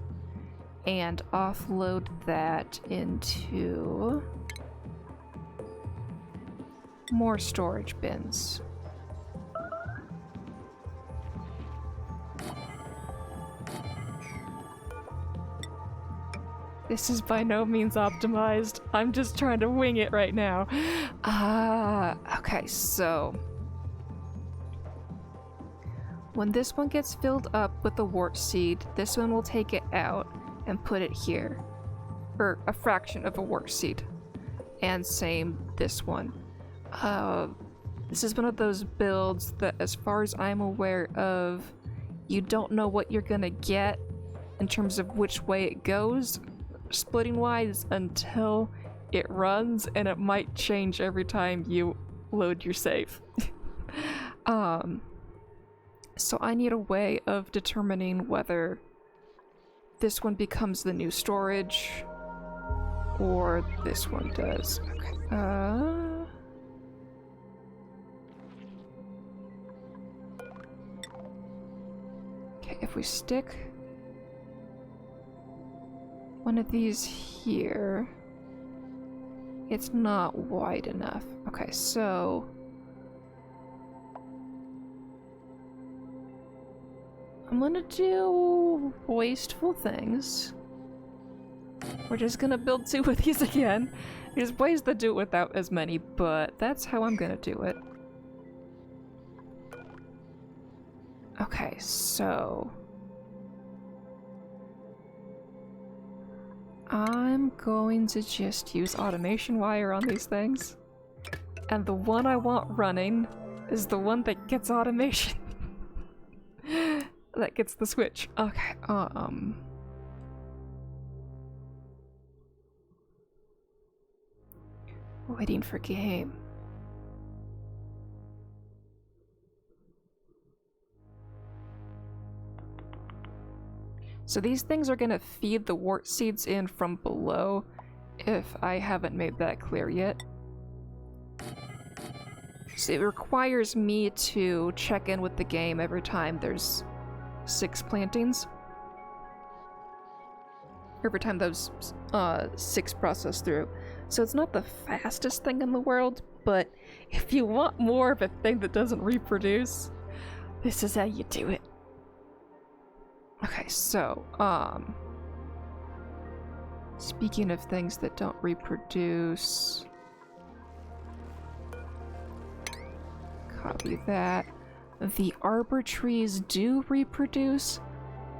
[SPEAKER 1] and offload that into more storage bins. This is by no means optimized. I'm just trying to wing it right now. Okay, so when this one gets filled up with the wart seed, this one will take it out and put it here. Or a fraction of a wart seed. And same this one. This is one of those builds that, as far as I'm aware of, you don't know what you're gonna get in terms of which way it goes, splitting wise, until it runs, and it might change every time you load your save. So I need a way of determining whether this one becomes the new storage or this one does. Okay. Okay, if we stick one of these here, it's not wide enough. Okay, so I'm gonna do wasteful things. We're just gonna build two of these again. There's ways to do it without as many, but that's how I'm gonna do it. Okay, so I'm going to just use automation wire on these things. And the one I want running is the one that gets automation. That gets the switch. Okay, waiting for game. So these things are gonna feed the wart seeds in from below, if I haven't made that clear yet. So it requires me to check in with the game every time there's 6 plantings. Every time those 6 process through. So it's not the fastest thing in the world, but if you want more of a thing that doesn't reproduce, this is how you do it. Okay, so, speaking of things that don't reproduce, copy that. The arbor trees do reproduce,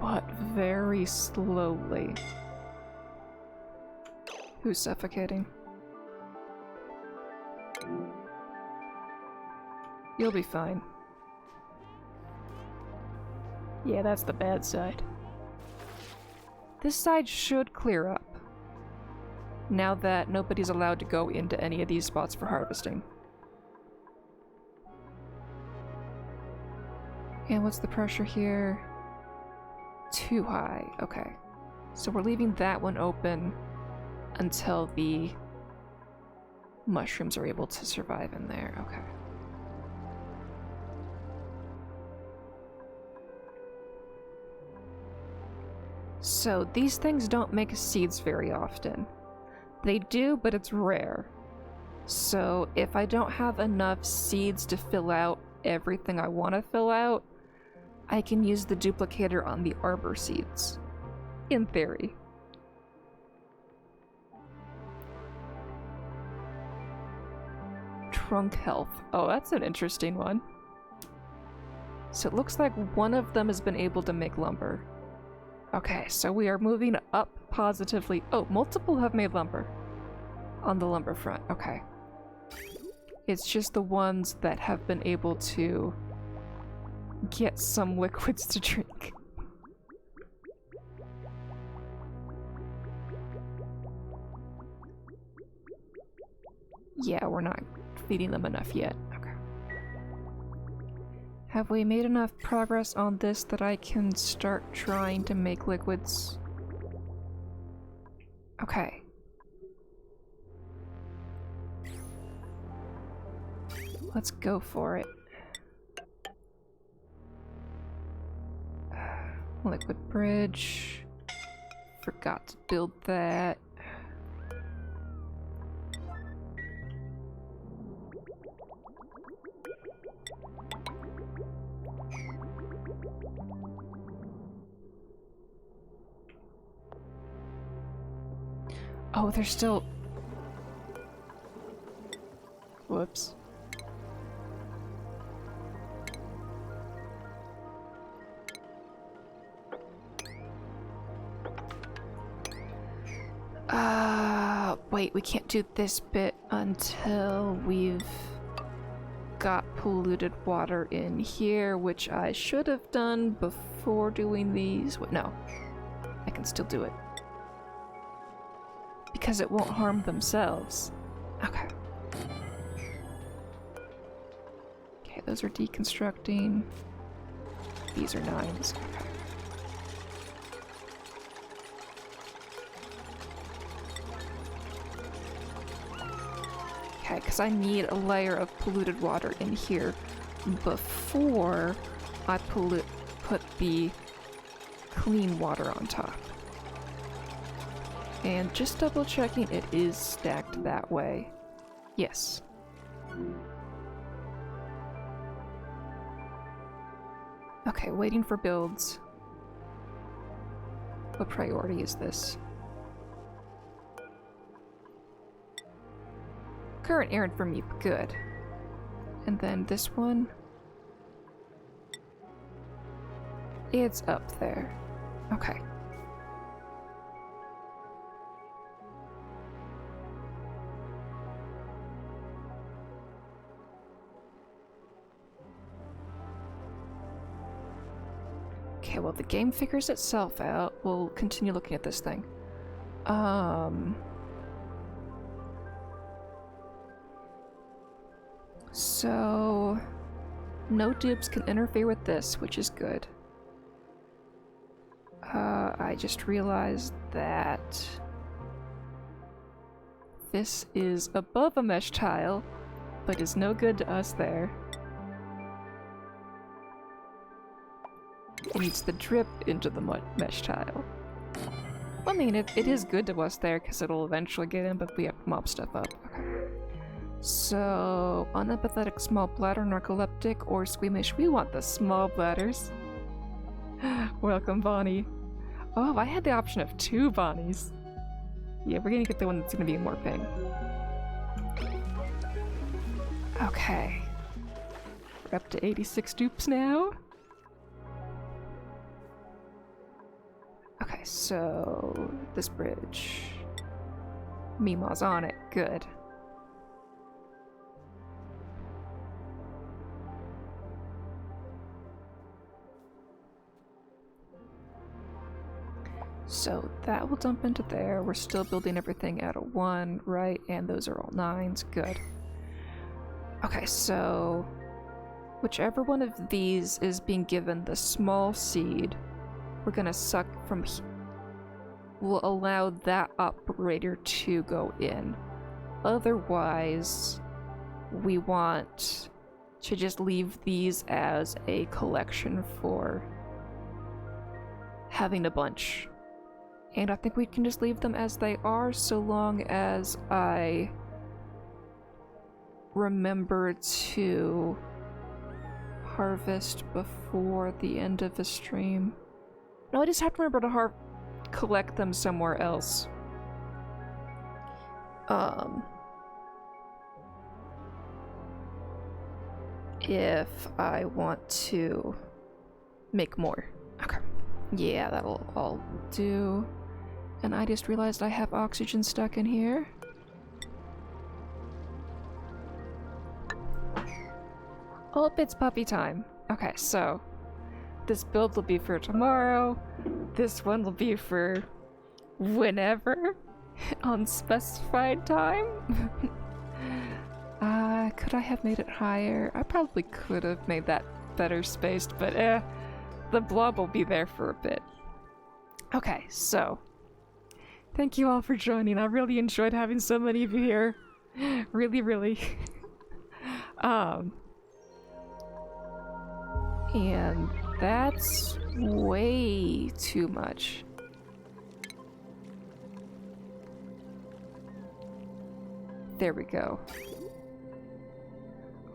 [SPEAKER 1] but very slowly. Who's suffocating? You'll be fine. Yeah, that's the bad side. This side should clear up, now that nobody's allowed to go into any of these spots for harvesting. And what's the pressure here? Too high. Okay. So we're leaving that one open until the mushrooms are able to survive in there. Okay. So these things don't make seeds very often. They do, but it's rare. So if I don't have enough seeds to fill out everything I want to fill out, I can use the duplicator on the arbor seeds. In theory. Trunk health. Oh, that's an interesting one. So it looks like one of them has been able to make lumber. Okay, so we are moving up positively. Oh, multiple have made lumber. On the lumber front, okay. It's just the ones that have been able to get some liquids to drink. Yeah, we're not feeding them enough yet. Okay. Have we made enough progress on this that I can start trying to make liquids? Okay. Let's go for it. Liquid bridge. Forgot to build that. Oh, they're still... Whoops. Wait, we can't do this bit until we've got polluted water in here, which I should have done before doing these. Wait, no. I can still do it. Because it won't harm themselves. Okay. Okay, those are deconstructing. These are 9s. Okay. Okay, because I need a layer of polluted water in here before I put the clean water on top. And just double checking, it is stacked that way. Yes. Okay, waiting for builds. What priority is this? Current errand for me, good. And then this one. It's up there. Okay. Okay, well, the game figures itself out. We'll continue looking at this thing. So... no dibs can interfere with this, which is good. I just realized that... this is above a mesh tile, but is no good to us there. It needs to drip into the mesh tile. I mean, it is good to us there, because it'll eventually get in, but we have to mop stuff up. Okay. So, unempathetic small bladder, narcoleptic, or squeamish. We want the small bladders. Welcome, Bonnie. Oh, I had the option of 2 Bonnies. Yeah, we're gonna get the one that's gonna be more ping. Okay. We're up to 86 dupes now. Okay, so this bridge. Mima's on it. Good. So that will dump into there. We're still building everything at a 1, right? And those are all 9s. Good. Okay, so whichever one of these is being given the small seed, we're gonna suck from we'll allow that operator to go in. Otherwise, we want to just leave these as a collection for having a bunch And I think we can just leave them as they are so long as I remember to harvest before the end of the stream. No, I just have to remember to collect them somewhere else. If I want to make more. Okay. Yeah, that'll all do. And I just realized I have oxygen stuck in here. Oh, it's puppy time. Okay, so this build will be for tomorrow. This one will be for whenever. Unspecified time. Could I have made it higher? I probably could have made that better spaced, but the blob will be there for a bit. Okay, so thank you all for joining. I really enjoyed having so many of you here. Really, really. And that's way too much. There we go.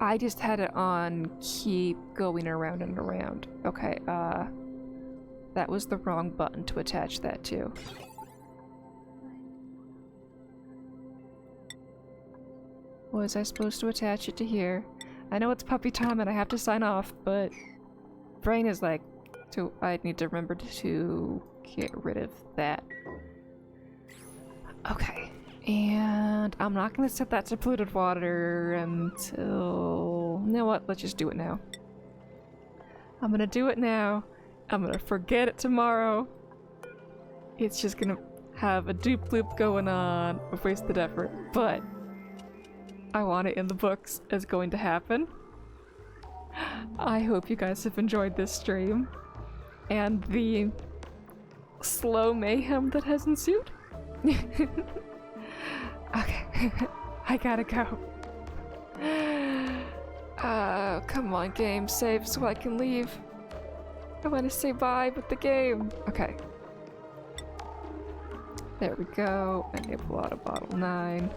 [SPEAKER 1] I just had it on keep going around and around. Okay, that was the wrong button to attach that to. Was I supposed to attach it to here? I know it's puppy time and I have to sign off, but brain is like, so I need to remember to get rid of that. Okay. And I'm not gonna set that to polluted water until... You know what? Let's just do it now. I'm gonna do it now. I'm gonna forget it tomorrow. It's just gonna have a dupe loop going on of wasted effort, but I want it in the books as going to happen. I hope you guys have enjoyed this stream and the slow mayhem that has ensued. Okay, I gotta go. Come on, game, save so I can leave. I want to say bye with the game. Okay. There we go. Enable auto bottle 9.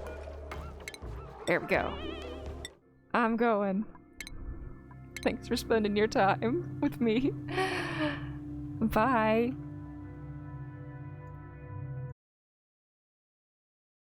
[SPEAKER 1] There we go. I'm going. Thanks for spending your time with me. Bye.